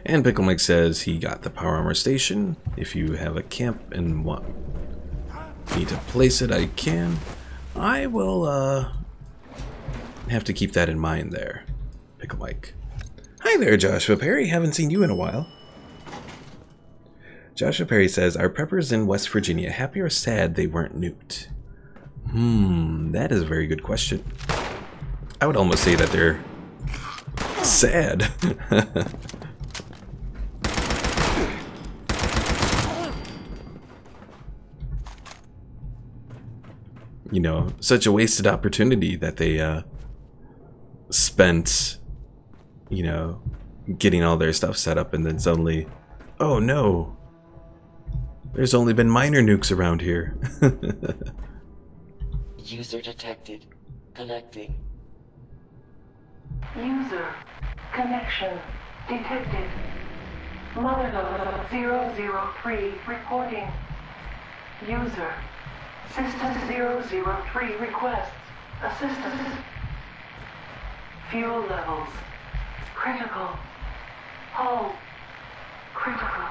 And Pickle Mike says he got the power armor station. If you have a camp and need to place it, I can. I will have to keep that in mind there, Pickle Mike. Hi there, Joshua Perry. Haven't seen you in a while. Joshua Perry says, are preppers in West Virginia happy or sad they weren't nuked? That is a very good question. I would almost say that they're sad. You know, such a wasted opportunity that they spent, you know, getting all their stuff set up, and then suddenly, oh no, there's only been minor nukes around here. User detected. Connecting. User connection detected. Motherload 003 reporting. User System 003 requests assistance. Fuel levels critical. Hull critical.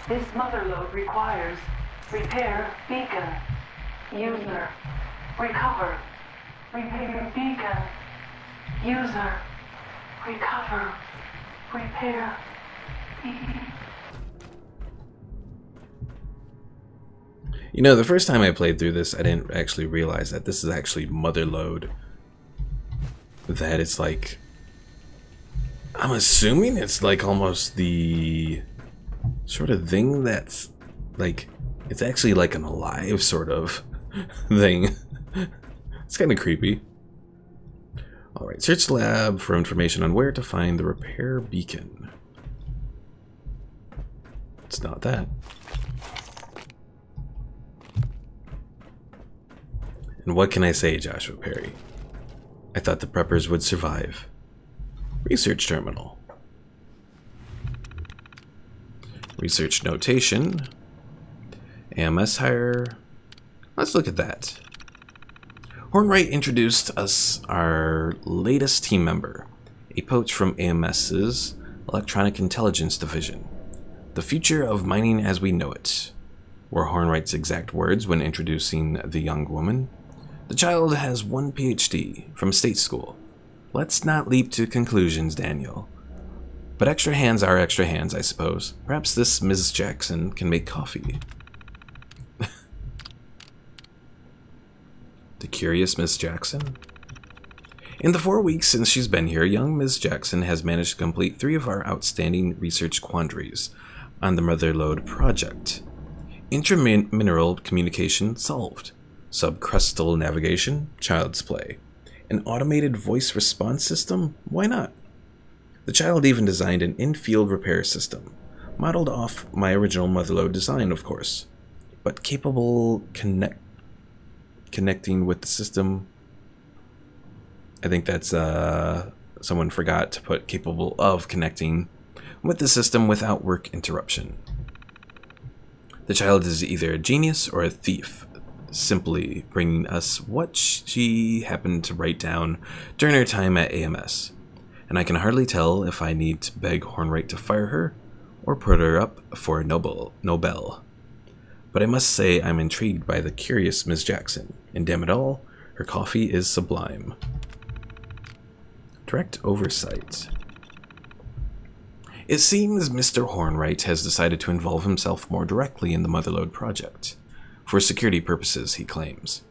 This motherload requires repair beacon. User recover. Repair beacon. User recover. Repair beacon. You know, the first time I played through this, I didn't actually realize that this is actually motherload. That it's like, I'm assuming it's like almost the sort of thing that's like, it's actually like an alive sort of thing. It's kind of creepy. Alright, search the lab for information on where to find the repair beacon. It's not that. And what can I say, Joshua Perry? I thought the preppers would survive. Research terminal. Research notation. AMS hire. Let's look at that. Hornwright introduced us our latest team member, a poach from AMS's Electronic Intelligence Division. The future of mining as we know it, were Hornwright's exact words when introducing the young woman. The child has 1 PhD from state school. Let's not leap to conclusions, Daniel. But extra hands are extra hands, I suppose. Perhaps this Mrs. Jackson can make coffee. The curious Miss Jackson? In the 4 weeks since she's been here, young Ms. Jackson has managed to complete 3 of our outstanding research quandaries on the Motherlode project. Intramineral communication solved. Subcrustal navigation, child's play. An automated voice response system? Why not? The child even designed an in-field repair system, modeled off my original Motherlode design, of course, but capable connecting with the system. I think that's someone forgot to put capable of connecting with the system without work interruption. The child is either a genius or a thief, simply bringing us what she happened to write down during her time at AMS, and I can hardly tell if I need to beg Hornwright to fire her or put her up for a Nobel. But I must say I'm intrigued by the curious Ms. Jackson, and damn it all, her coffee is sublime. Direct oversight. It seems Mr. Hornwright has decided to involve himself more directly in the Motherlode project. For security purposes, he claims.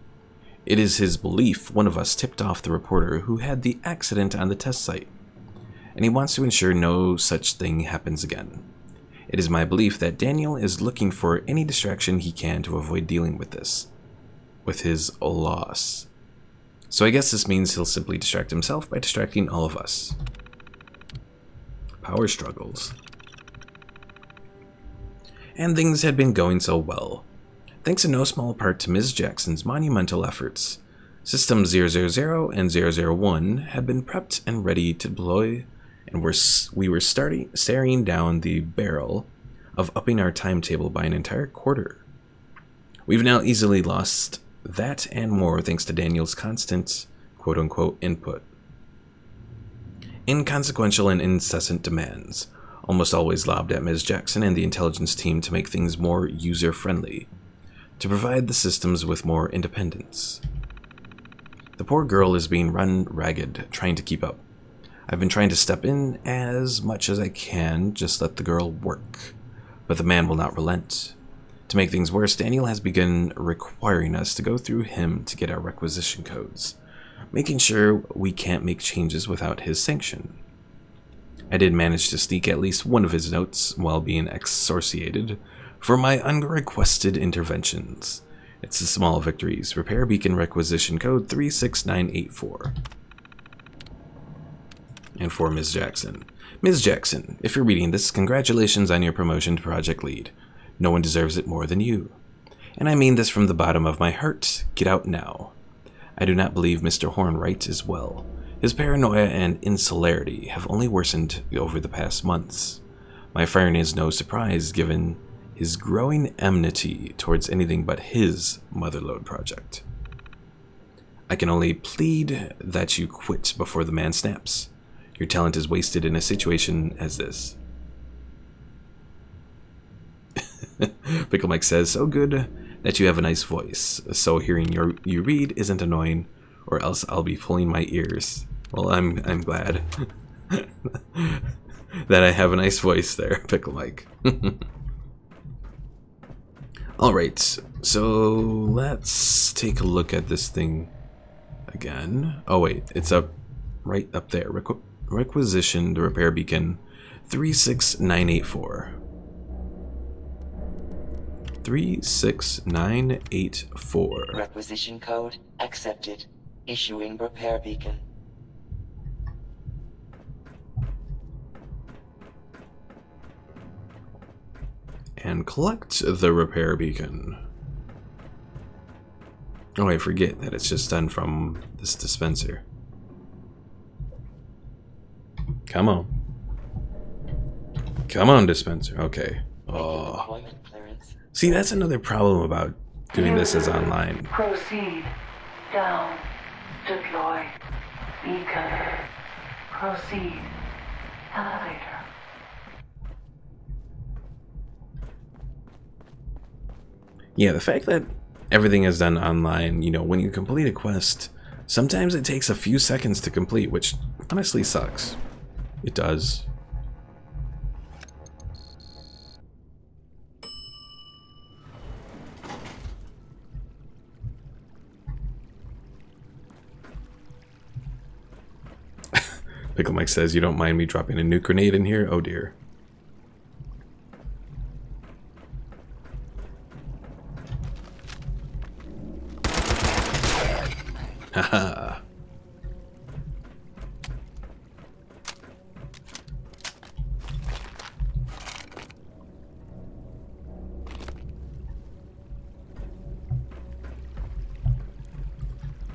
It is his belief one of us tipped off the reporter who had the accident on the test site, and he wants to ensure no such thing happens again. It is my belief that Daniel is looking for any distraction he can to avoid dealing with this, with his loss. So I guess this means he'll simply distract himself by distracting all of us. Power struggles. And things had been going so well. Thanks in no small part to Ms. Jackson's monumental efforts, Systems 000 and 001 had been prepped and ready to deploy, and we were staring down the barrel of upping our timetable by an entire quarter. We've now easily lost that and more thanks to Daniel's constant, quote-unquote, input. Inconsequential and incessant demands, almost always lobbed at Ms. Jackson and the intelligence team to make things more user-friendly, to provide the systems with more independence. The poor girl is being run ragged, trying to keep up. I've been trying to step in as much as I can, just let the girl work. But the man will not relent. To make things worse, Daniel has begun requiring us to go through him to get our requisition codes, making sure we can't make changes without his sanction. I did manage to sneak at least one of his notes while being exorciated for my unrequested interventions. It's the small victories. Repair beacon requisition code 36984. And for Ms. Jackson. Ms. Jackson, if you're reading this, congratulations on your promotion to project lead. No one deserves it more than you. And I mean this from the bottom of my heart. Get out now. I do not believe Mr. Hornwright as well. His paranoia and insularity have only worsened over the past months. My firing is no surprise given his growing enmity towards anything but his Motherlode project. I can only plead that you quit before the man snaps. Your talent is wasted in a situation as this. Pickle Mike says, so good that you have a nice voice, so hearing you read isn't annoying, or else I'll be pulling my ears. Well, I'm glad that I have a nice voice there, Pickle Mike. Alright, so let's take a look at this thing again. Oh wait, it's up right up there. Requisition the repair beacon 36984. 36984. Requisition code accepted. Issuing repair beacon. And collect the repair beacon. Oh, I forget that it's just done from this dispenser. Come on. Come on, dispenser. Okay. Oh. See, that's another problem about doing this as online. Proceed. Down. Deploy. Beacon. Proceed. Elevator. Yeah, the fact that everything is done online, you know, when you complete a quest, sometimes it takes a few seconds to complete, which honestly sucks. It does. Pickle Mike says, you don't mind me dropping a nuke grenade in here? Oh dear. Haha.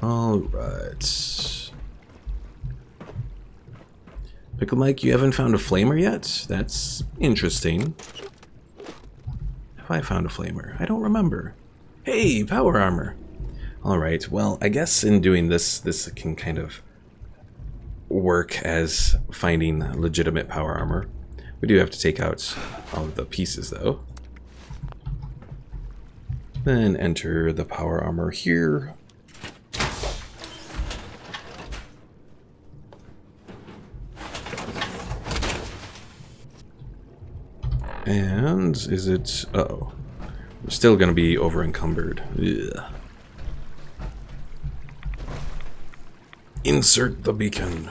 All right. Pickle Mike, you haven't found a flamer yet? That's interesting. Have I found a flamer? I don't remember. Hey, power armor. Alright, well, I guess in doing this, this can kind of work as finding legitimate power armor. We do have to take out all of the pieces, though. Then enter the power armor here. And is it... Uh-oh. We're still going to be over encumbered. Ugh. Insert the beacon.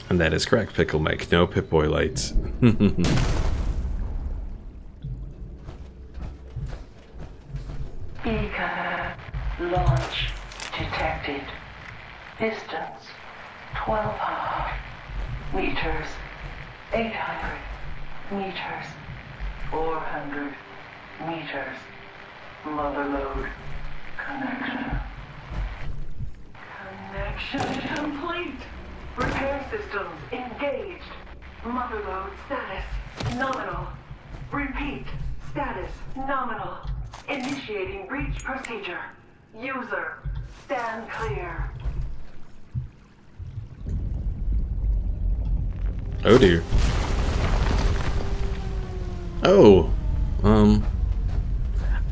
And that is correct, Pickle Mike. No Pip-Boy lights. Beacon. Launch detected. Distance 1200 meters. 800 meters. 400 meters. Motherlode connection. Connection complete. Repair systems engaged. Motherlode status nominal. Repeat. Status nominal. Initiating breach procedure. User, stand clear. Oh dear. Oh,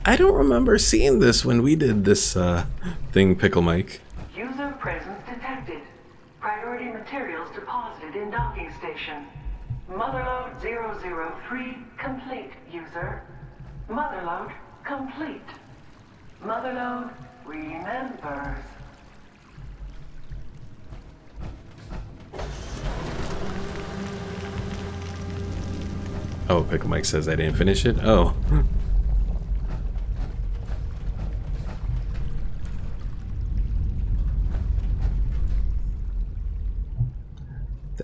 I don't remember seeing this when we did this thing, Pickle Mike. User presence detected. Priority materials deposited in docking station. Motherlode 003 complete, user. Motherlode complete. Motherlode remembers. Oh, Pickle Mike says I didn't finish it? Oh.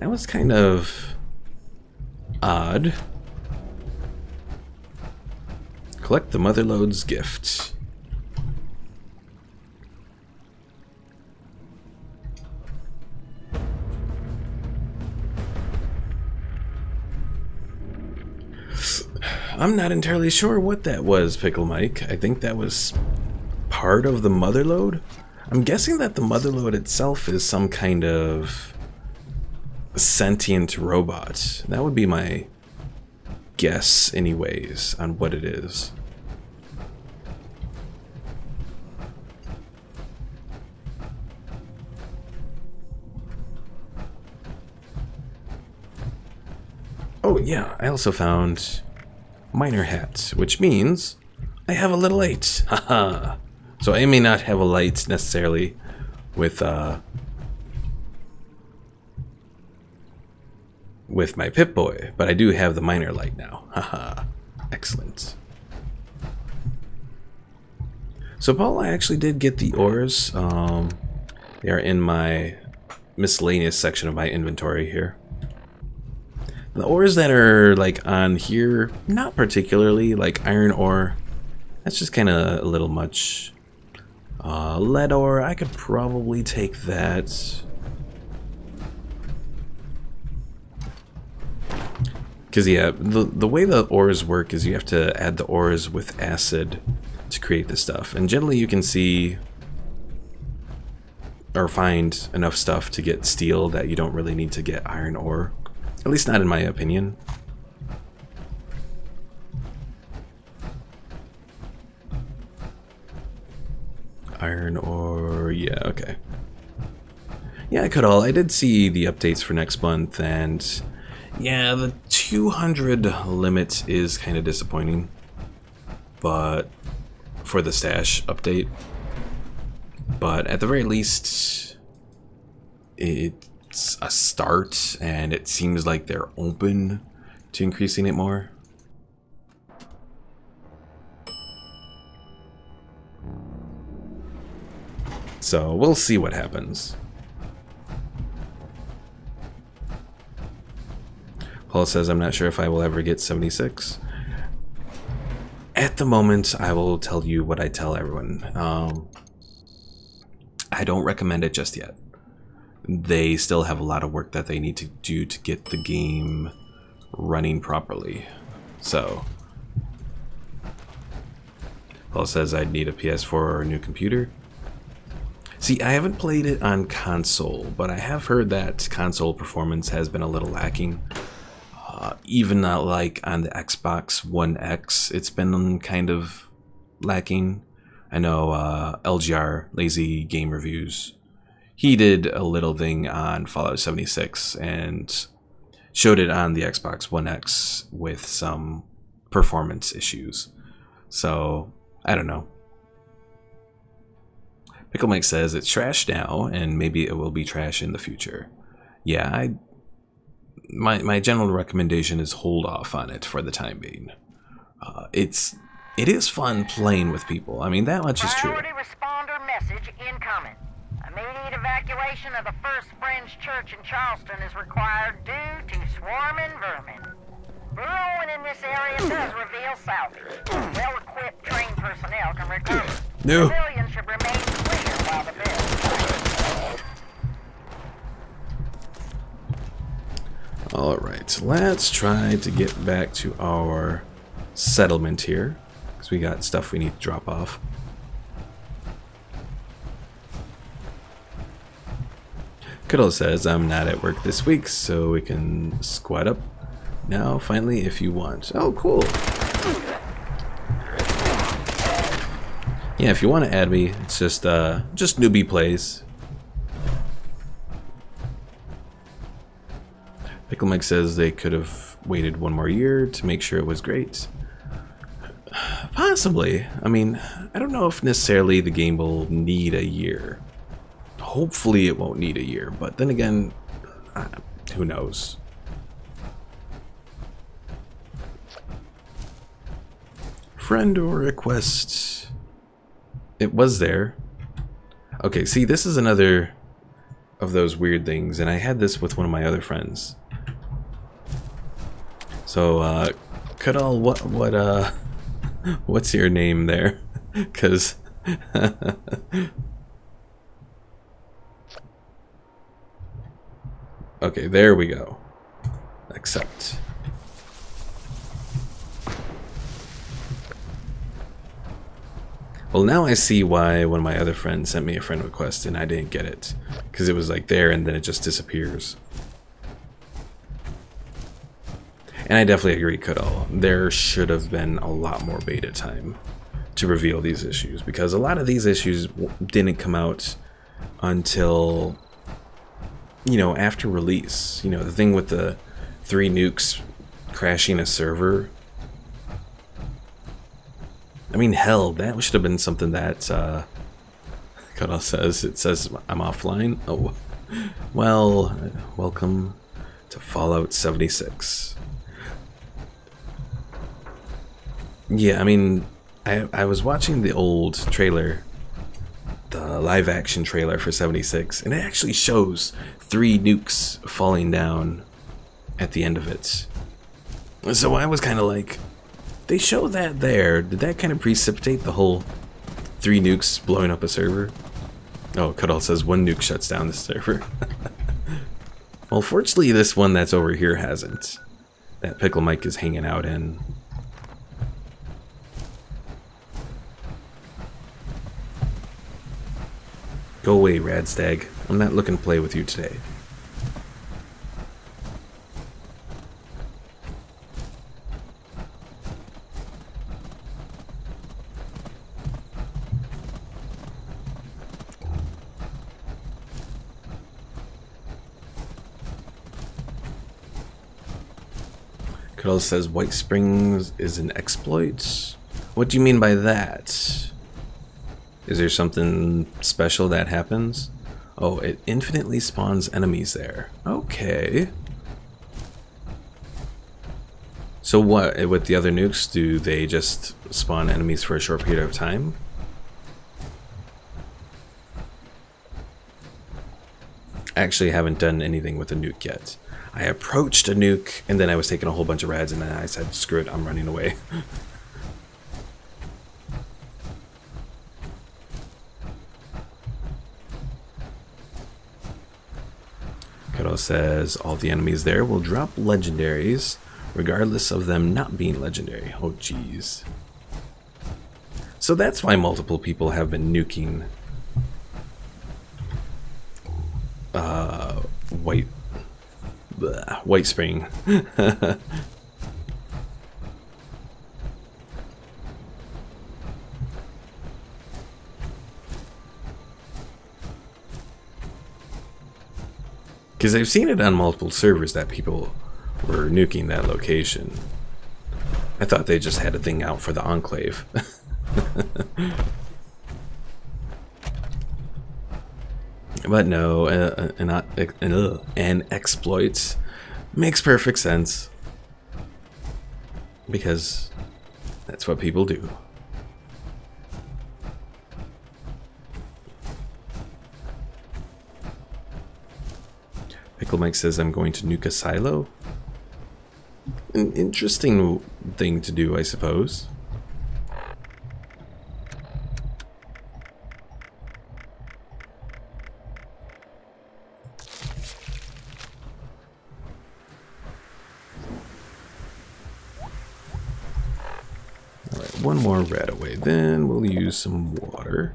That was kind of odd. Collect the Motherlode's gift. I'm not entirely sure what that was, Pickle Mike. I think that was part of the Motherlode. I'm guessing that the Motherlode itself is some kind of sentient robot. That would be my guess anyways on what it is. Oh yeah, I also found Miner Hat, which means I have a little light. Haha. So I may not have a light necessarily with my Pip-Boy, but I do have the miner light now. Haha. Excellent. So Paul, I actually did get the ores. They are in my miscellaneous section of my inventory here. The ores that are like on here, not particularly, like iron ore. That's just kind of a little much. Lead ore, I could probably take that. Because yeah, the way the ores work is you have to add the ores with acid to create this stuff. And generally you can see or find enough stuff to get steel that you don't really need to get iron ore. At least not in my opinion. Iron ore, yeah, okay. Yeah, I did see the updates for next month, and yeah, the 200 limit is kind of disappointing. But for the stash update. But at the very least, it's a start, and it seems like they're open to increasing it more. So we'll see what happens. Paul says, I'm not sure if I will ever get 76. At the moment, I will tell you what I tell everyone. I don't recommend it just yet. They still have a lot of work that they need to do to get the game running properly. So, Paul says I'd need a PS4 or a new computer. See, I haven't played it on console, but I have heard that console performance has been a little lacking. Even not like on the Xbox One X, it's been kind of lacking. I know LGR, Lazy Game Reviews, he did a little thing on Fallout 76 and showed it on the Xbox One X with some performance issues. So, I don't know. Pickle Mike says it's trash now, and maybe it will be trash in the future. Yeah, my general recommendation is hold off on it for the time being. It is fun playing with people. I mean, that much is true. Priority responder message incoming. Immediate evacuation of the First Friends Church in Charleston is required due to swarming vermin. Burrowing in this area does reveal salvage. Well-equipped, trained personnel can recover. No. Civilians should remain clear while the bill. Alright, let's try to get back to our settlement here, because we got stuff we need to drop off. Cuddle says I'm not at work this week, so we can squat up now, finally, if you want. Oh, cool. Yeah, if you want to add me, it's just Nuby Plays. Pickle Mike says they could have waited one more year to make sure it was great. Possibly. I mean, I don't know if necessarily the game will need a year. Hopefully it won't need a year, but then again, who knows? Friend or request. It was there. Okay, see, this is another of those weird things, and I had this with one of my other friends. So, Cuddle, what's your name there? 'Cause okay, there we go. Accept. Well, now I see why one of my other friends sent me a friend request and I didn't get it. Because it was like there and then it just disappears. And I definitely agree, Cuddle. There should have been a lot more beta time to reveal these issues. Because a lot of these issues didn't come out until, you know, after release. You know, the thing with the 3 nukes crashing a server. I mean, hell, that should have been something that, Cuddle says. It says I'm offline. Oh, well, welcome to Fallout 76. Yeah, I mean, I was watching the old trailer, the live-action trailer for 76, and it actually shows 3 nukes falling down at the end of it. So I was kind of like, they show that there. Did that kind of precipitate the whole 3 nukes blowing up a server? Oh, Cuddle says 1 nuke shuts down the server. Well, fortunately, this one that's over here hasn't. That Pickle Mike is hanging out in. Go away, Radstag. I'm not looking to play with you today. Cuddle says White Springs is an exploit. What do you mean by that? Is there something special that happens? Oh, it infinitely spawns enemies there. Okay. So what, with the other nukes, do they just spawn enemies for a short period of time? I actually haven't done anything with a nuke yet. I approached a nuke, and then I was taking a whole bunch of rads, and then I said, screw it, I'm running away. Cuddle says, all the enemies there will drop legendaries, regardless of them not being legendary. Oh, jeez. So that's why multiple people have been nuking White Spring. Because I've seen it on multiple servers that people were nuking that location. I thought they just had a thing out for the Enclave. But no, an exploit makes perfect sense. Because that's what people do. Pickle Mike says I'm going to nuke a silo. An interesting thing to do, I suppose. Alright, one more rat away, then we'll use some water.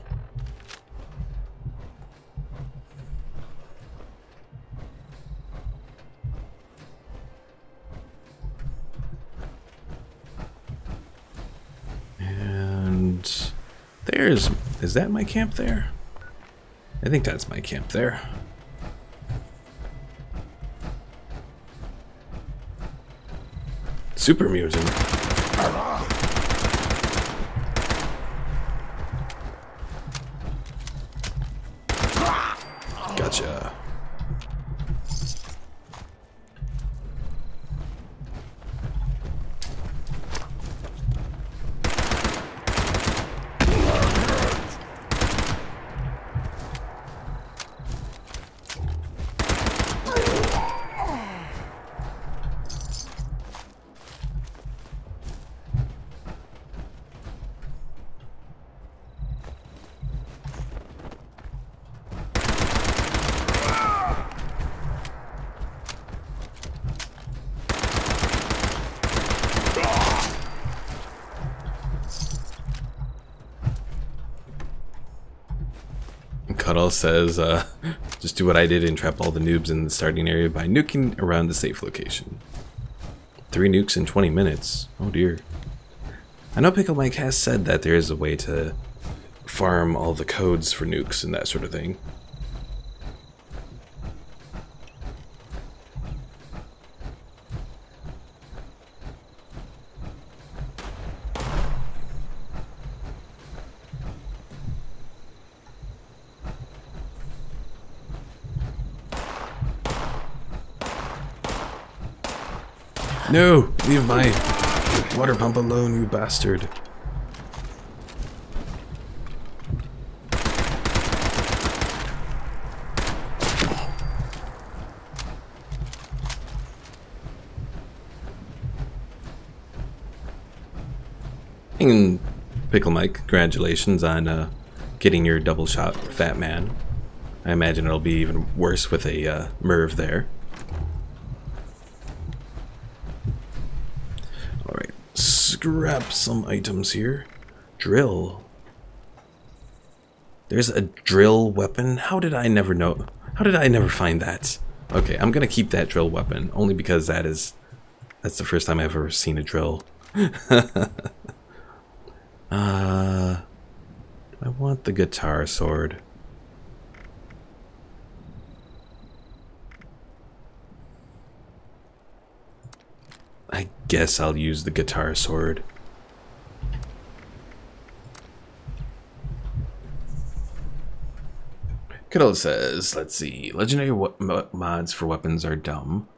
Is that my camp there? I think that's my camp there. Super Mutant. Gotcha. Cuddle says, just do what I did and trap all the noobs in the starting area by nuking around the safe location. 3 nukes in 20 minutes. Oh dear. I know Pickle Mike has said that there is a way to farm all the codes for nukes and that sort of thing. No! Leave my water pump alone, you bastard. And Pickle Mike, congratulations on getting your double shot Fat Man. I imagine it'll be even worse with a Merv there. Alright, scrap some items here. Drill. There's a drill weapon? How did I never know? How did I never find that? Okay, I'm gonna keep that drill weapon, only because that's the first time I've ever seen a drill. I want the guitar sword. I guess I'll use the guitar sword. Cuddle says, let's see, legendary mods for weapons are dumb.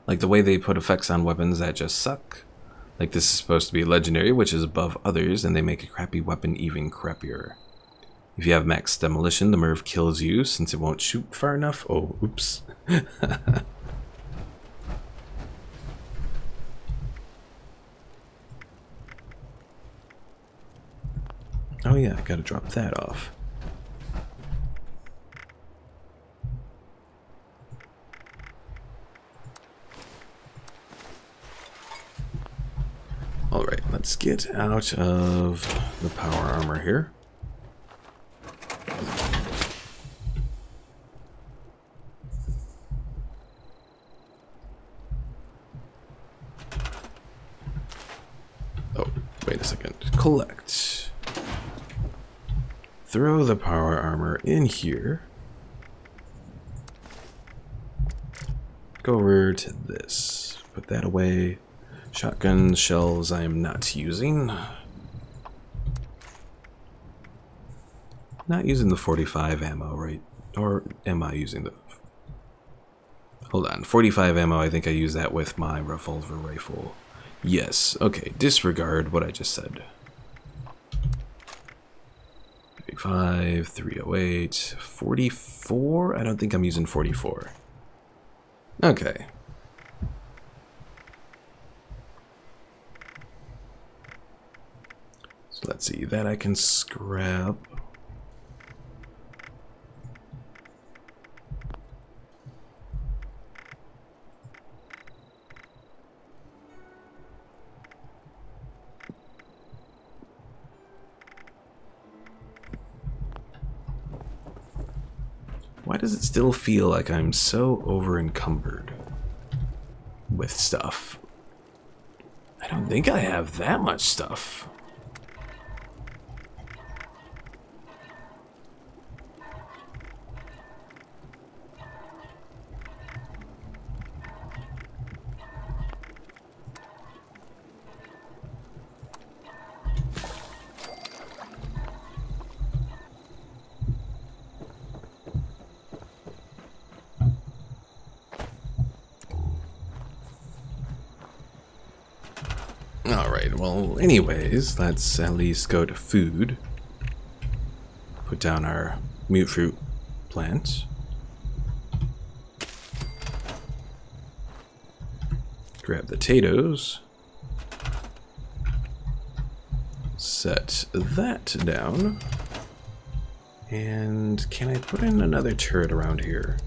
Like the way they put effects on weapons that just suck. Like this is supposed to be legendary, which is above others, and they make a crappy weapon even crappier. If you have max demolition, the Merv kills you since it won't shoot far enough. Oh, oops. Oh yeah, I gotta drop that off. Alright, let's get out of the power armor here. Oh, wait a second. Collect. Throw the power armor in here. Go over to this. Put that away. Shotgun shells I am not using. Not using the 45 ammo, right? Or am I using the... Hold on, 45 ammo, I think I use that with my revolver rifle. Yes, okay, disregard what I just said. 35, 308, 44? I don't think I'm using 44. Okay. So let's see, that I can scrap. Why does it still feel like I'm so over-encumbered with stuff? I don't think I have that much stuff. Alright, well, anyways, let's at least go to food. Put down our mute fruit plant. Grab the potatoes. Set that down. And can I put in another turret around here?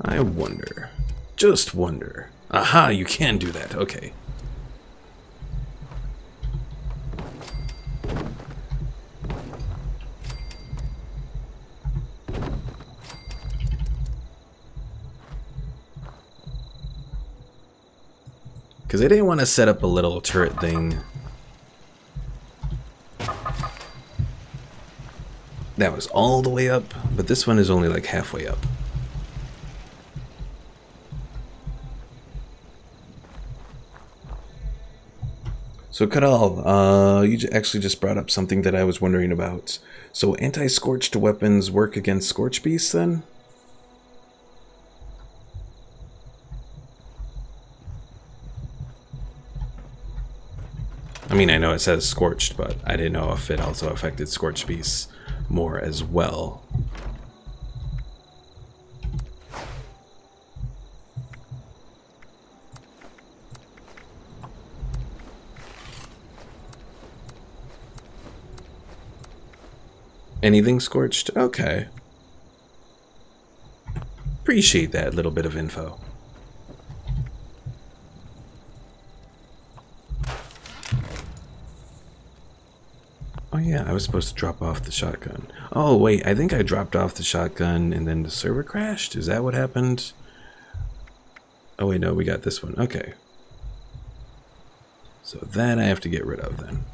I wonder. Just wonder. Aha, you can do that. Okay. Because I didn't want to set up a little turret thing that was all the way up, but this one is only like halfway up. So Kadal, you actually just brought up something that I was wondering about. So anti-scorched weapons work against scorch beasts then? I mean, I know it says scorched, but I didn't know if it also affected scorched beasts more as well. Anything scorched? Okay. Appreciate that little bit of info. Oh yeah, I was supposed to drop off the shotgun. Oh wait, I think I dropped off the shotgun and then the server crashed? Is that what happened? Oh wait, no, we got this one. Okay. So that I have to get rid of then.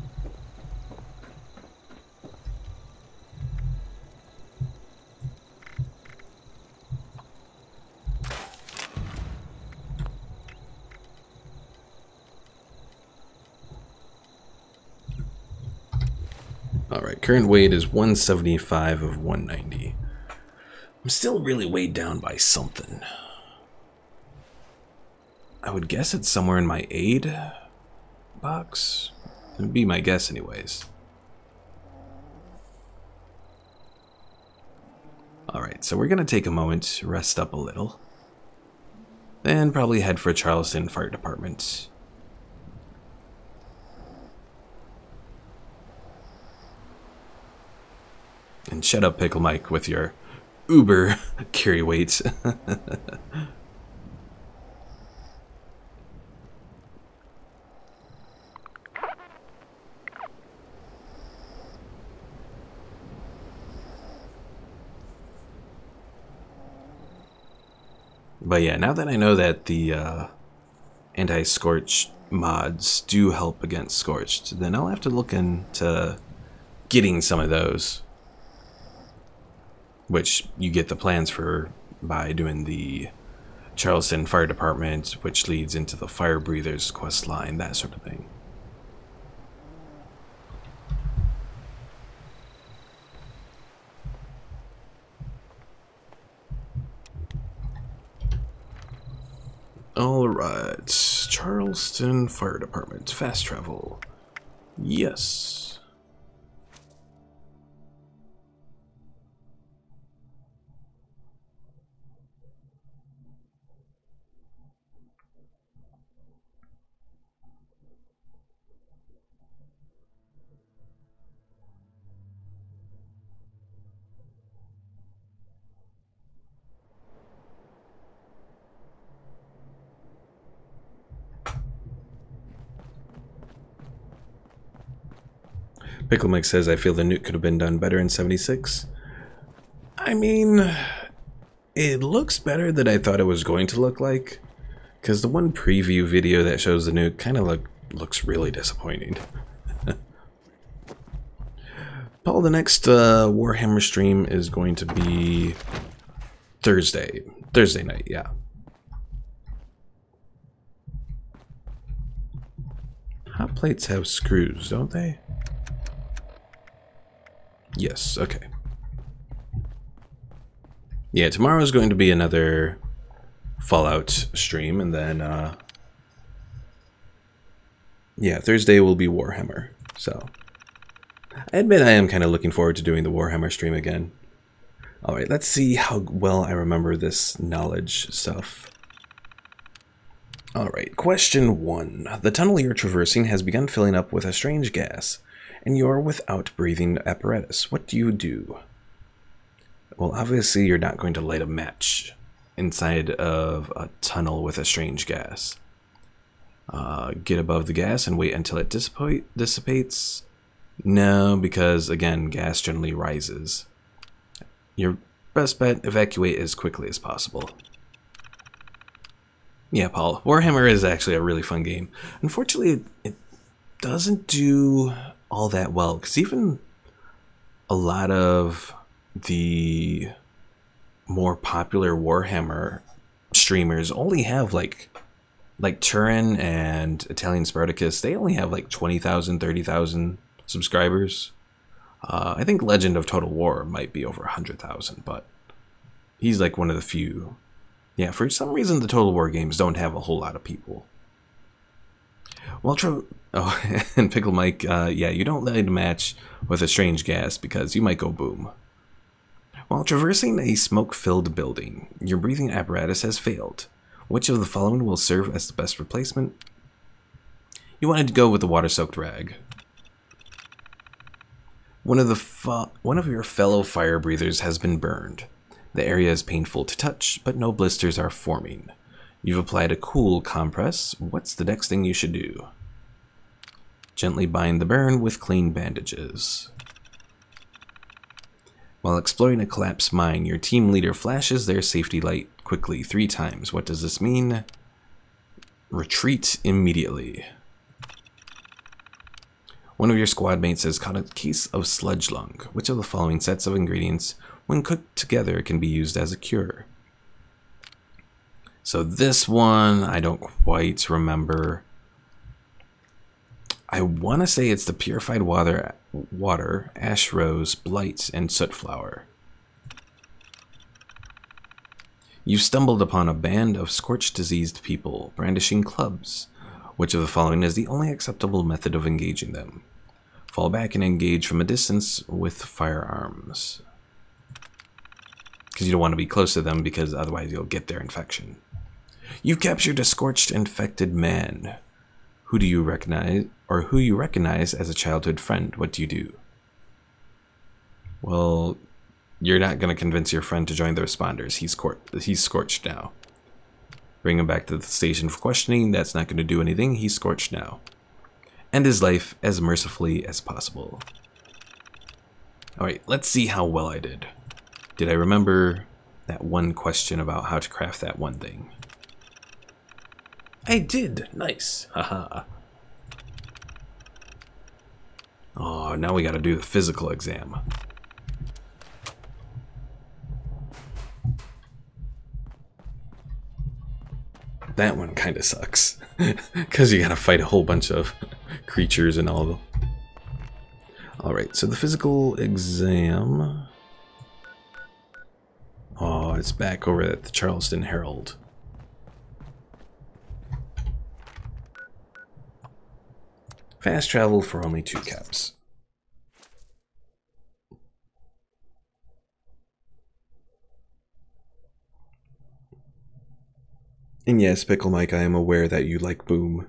Alright, current weight is 175 of 190. I'm still really weighed down by something. I would guess it's somewhere in my aid box. It'd be my guess anyways. Alright, so we're going to take a moment, rest up a little. Then probably head for Charleston Fire Department. And shut up, Pickle Mike, with your uber carry weight. But yeah, now that I know that the anti-scorch mods do help against scorched, then I'll have to look into getting some of those. Which you get the plans for by doing the Charleston Fire Department, which leads into the Fire Breathers quest line, that sort of thing. Alright, Charleston Fire Department, fast travel. Yes. Pickle Mike says, I feel the nuke could have been done better in 76. I mean, it looks better than I thought it was going to look like. Because the one preview video that shows the nuke kind of looks really disappointing. Paul, the next Warhammer stream is going to be Thursday night, yeah. Hot plates have screws, don't they? Yes, okay. Yeah, tomorrow is going to be another Fallout stream, and then, yeah, Thursday will be Warhammer, so. I admit I am kind of looking forward to doing the Warhammer stream again. Alright, let's see how well I remember this knowledge stuff. Alright, question 1. The tunnel you're traversing has begun filling up with a strange gas, and you're without breathing apparatus. What do you do? Well, obviously you're not going to light a match inside of a tunnel with a strange gas. Get above the gas and wait until it dissipates. No, because again, gas generally rises. Your best bet, evacuate as quickly as possible. Yeah, Paul, Warhammer is actually a really fun game. Unfortunately, it doesn't do all that well, because even a lot of the more popular Warhammer streamers only have like Turin and Italian Spartacus, they only have like 20,000, 30,000 subscribers. I think Legend of Total War might be over 100,000, but he's like one of the few. Yeah, for some reason the Total War games don't have a whole lot of people. Well, oh, and Pickle Mike, yeah, you don't need a match with a strange gas because you might go boom. While traversing a smoke-filled building, your breathing apparatus has failed. Which of the following will serve as the best replacement? You wanted to go with the water-soaked rag. One of your fellow fire breathers has been burned. The area is painful to touch, but no blisters are forming. You've applied a cool compress. What's the next thing you should do? Gently bind the burn with clean bandages. While exploring a collapsed mine, your team leader flashes their safety light quickly 3 times. What does this mean? Retreat immediately. One of your squad mates has caught a case of sludge lung. Which of the following sets of ingredients, when cooked together, can be used as a cure? So this one, I don't quite remember. I want to say it's the purified water, ash rose, blight, and soot flower. You stumbled upon a band of scorched, diseased people brandishing clubs. Which of the following is the only acceptable method of engaging them? Fall back and engage from a distance with firearms. Because you don't want to be close to them, because otherwise you'll get their infection. You've captured a scorched, infected man. Who do you recognize, or who you recognize as a childhood friend? What do you do? Well, you're not going to convince your friend to join the responders. He's scorched now. Bring him back to the station for questioning. That's not going to do anything. He's scorched now. End his life as mercifully as possible. Alright, let's see how well I did. Did I remember that one question about how to craft that one thing? I did! Nice! Haha. Oh, now we gotta do the physical exam. That one kinda sucks. Because you gotta fight a whole bunch of creatures and all of them. Alright, so the physical exam... Oh, it's back over at the Charleston Herald. Fast travel for only 2 caps. And yes, Pickle Mike, I am aware that you like Boom.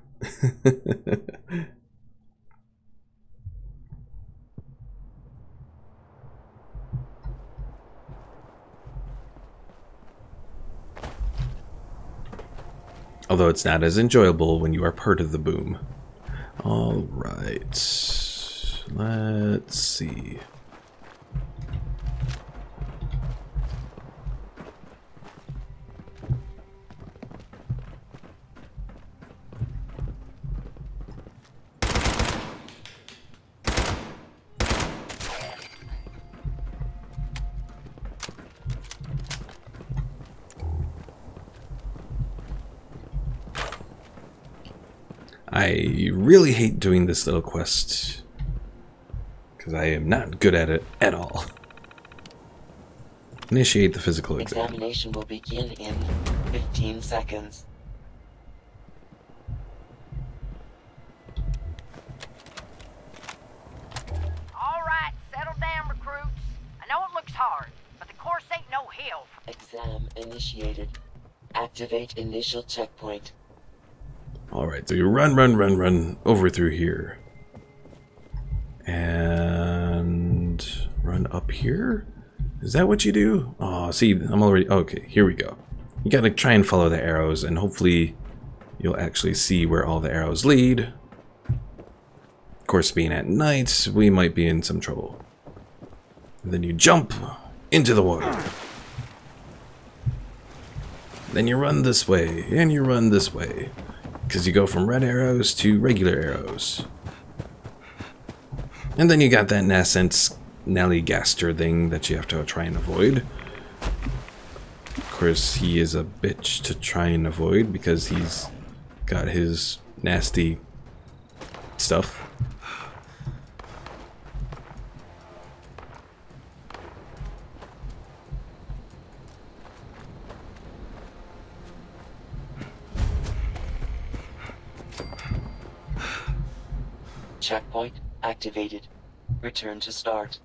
Although it's not as enjoyable when you are part of the Boom. Alright, let's see. I really hate doing this little quest because I am not good at it at all. Initiate the physical exam. Examination will begin in 15 seconds. All right, settle down, recruits. I know it looks hard, but the course ain't no hill. Exam initiated. Activate initial checkpoint. Alright, so you run over through here. And run up here? Is that what you do? Oh, see, I'm already... Okay, here we go. You gotta try and follow the arrows, and hopefully you'll actually see where all the arrows lead. Of course, being at night, we might be in some trouble. And then you jump into the water. Then you run this way, and you run this way. Because you go from red arrows to regular arrows. And then you got that nascent Nellygaster thing that you have to try and avoid. Of course, he is a bitch to try and avoid because he's got his nasty stuff. Checkpoint activated. Return to start.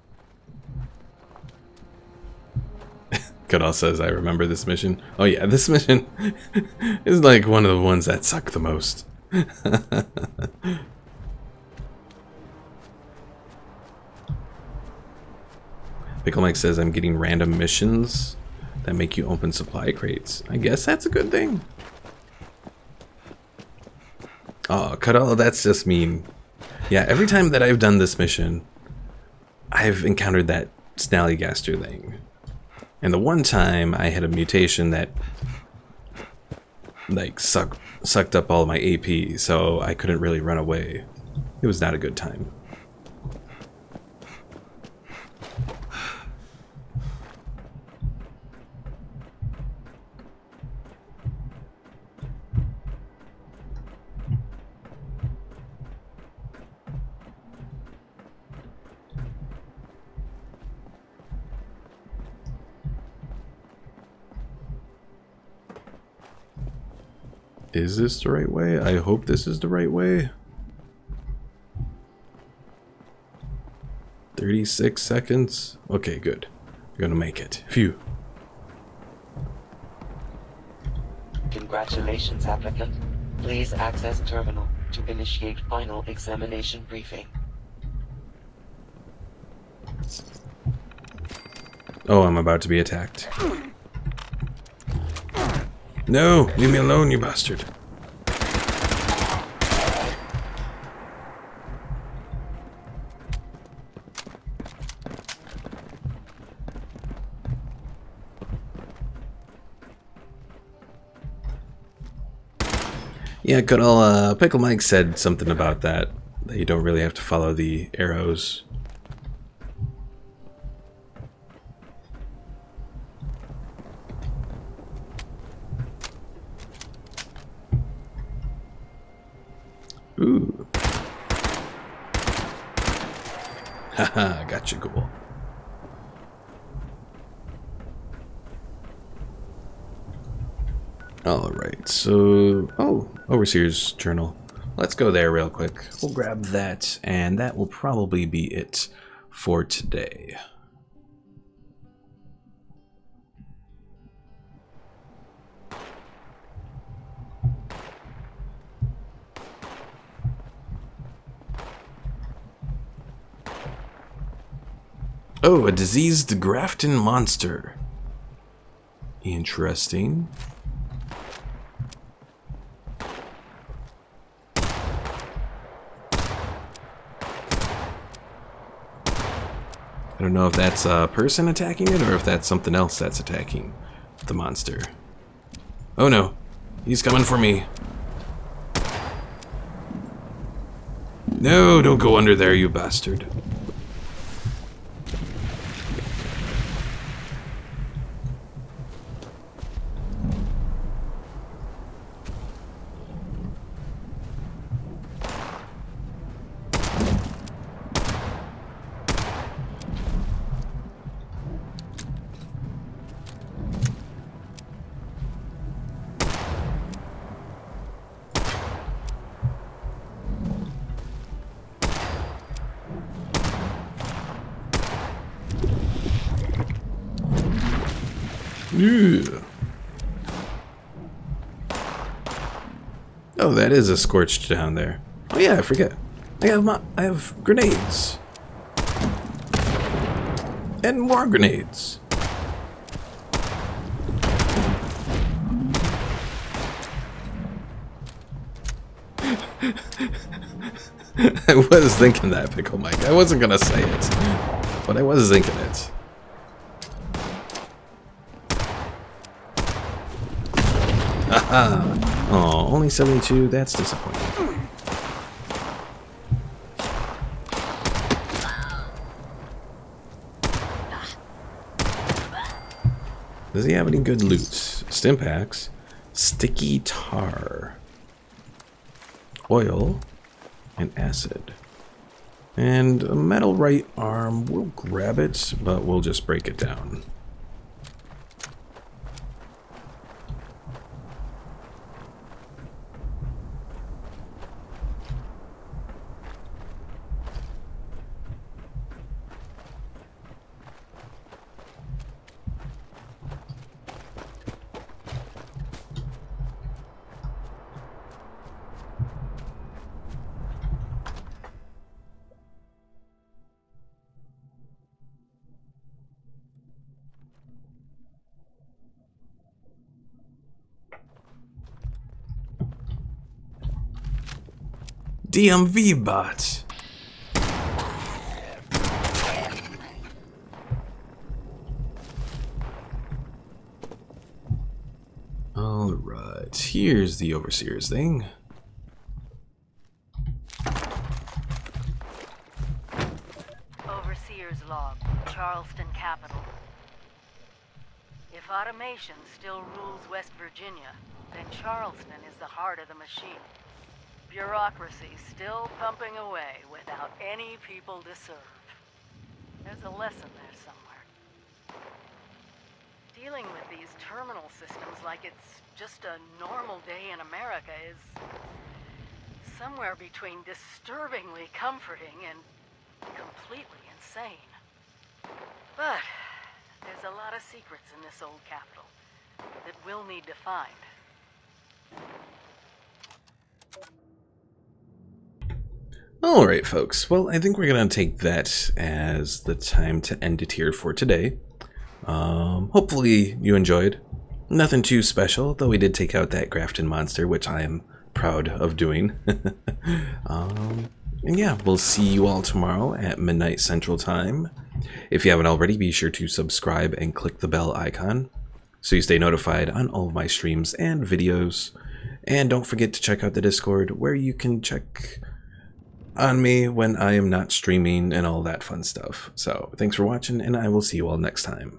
Goodall says, I remember this mission. Oh yeah, this mission is like one of the ones that suck the most. Pickle Mike says, I'm getting random missions that make you open supply crates. I guess that's a good thing. Oh, Goodall, that's just mean. Yeah, every time that I've done this mission, I've encountered that Snallygaster thing. And the one time I had a mutation that like sucked up all my AP, so I couldn't really run away. It was not a good time. Is this the right way? I hope this is the right way. 36 seconds. Okay, good. We're gonna make it. Phew. Congratulations, applicant. Please access terminal to initiate final examination briefing. Oh, I'm about to be attacked. No! Leave me alone, you bastard. Yeah, Goodall, Pickle Mike said something about that you don't really have to follow the arrows. Ooh. Haha, gotcha, cool. Alright, so... Oh, Overseer's Journal. Let's go there real quick. We'll grab that, and that will probably be it for today. Oh, a diseased Grafton monster. Interesting. I don't know if that's a person attacking it or if that's something else that's attacking the monster. Oh no, he's coming for me. No, don't go under there, you bastard. Yeah. Oh, that is a Scorched down there. Oh yeah, I forget. I have grenades. And more grenades. I was thinking that, Pickle Mike. I wasn't gonna say it, but I was thinking it. Haha! Oh, only 72. That's disappointing. Does he have any good loot? Stimpaks, sticky tar, oil, and acid. And a metal right arm. We'll grab it, but we'll just break it down. DMV bot. Alright, here's the Overseer's thing. Overseer's log, Charleston capital. If automation still rules West Virginia, then Charleston is the heart of the machine. Bureaucracy still pumping away without any people to serve. There's a lesson there somewhere. Dealing with these terminal systems like it's just a normal day in America is somewhere between disturbingly comforting and completely insane. But there's a lot of secrets in this old capital that we'll need to find. Alright folks, well I think we're going to take that as the time to end it here for today. Hopefully you enjoyed. Nothing too special, though we did take out that Grafton monster, which I am proud of doing. And yeah, we'll see you all tomorrow at midnight Central Time. If you haven't already, be sure to subscribe and click the bell icon so you stay notified on all of my streams and videos. And don't forget to check out the Discord where you can check on me when I am not streaming and all that fun stuff. So thanks for watching, and I will see you all next time.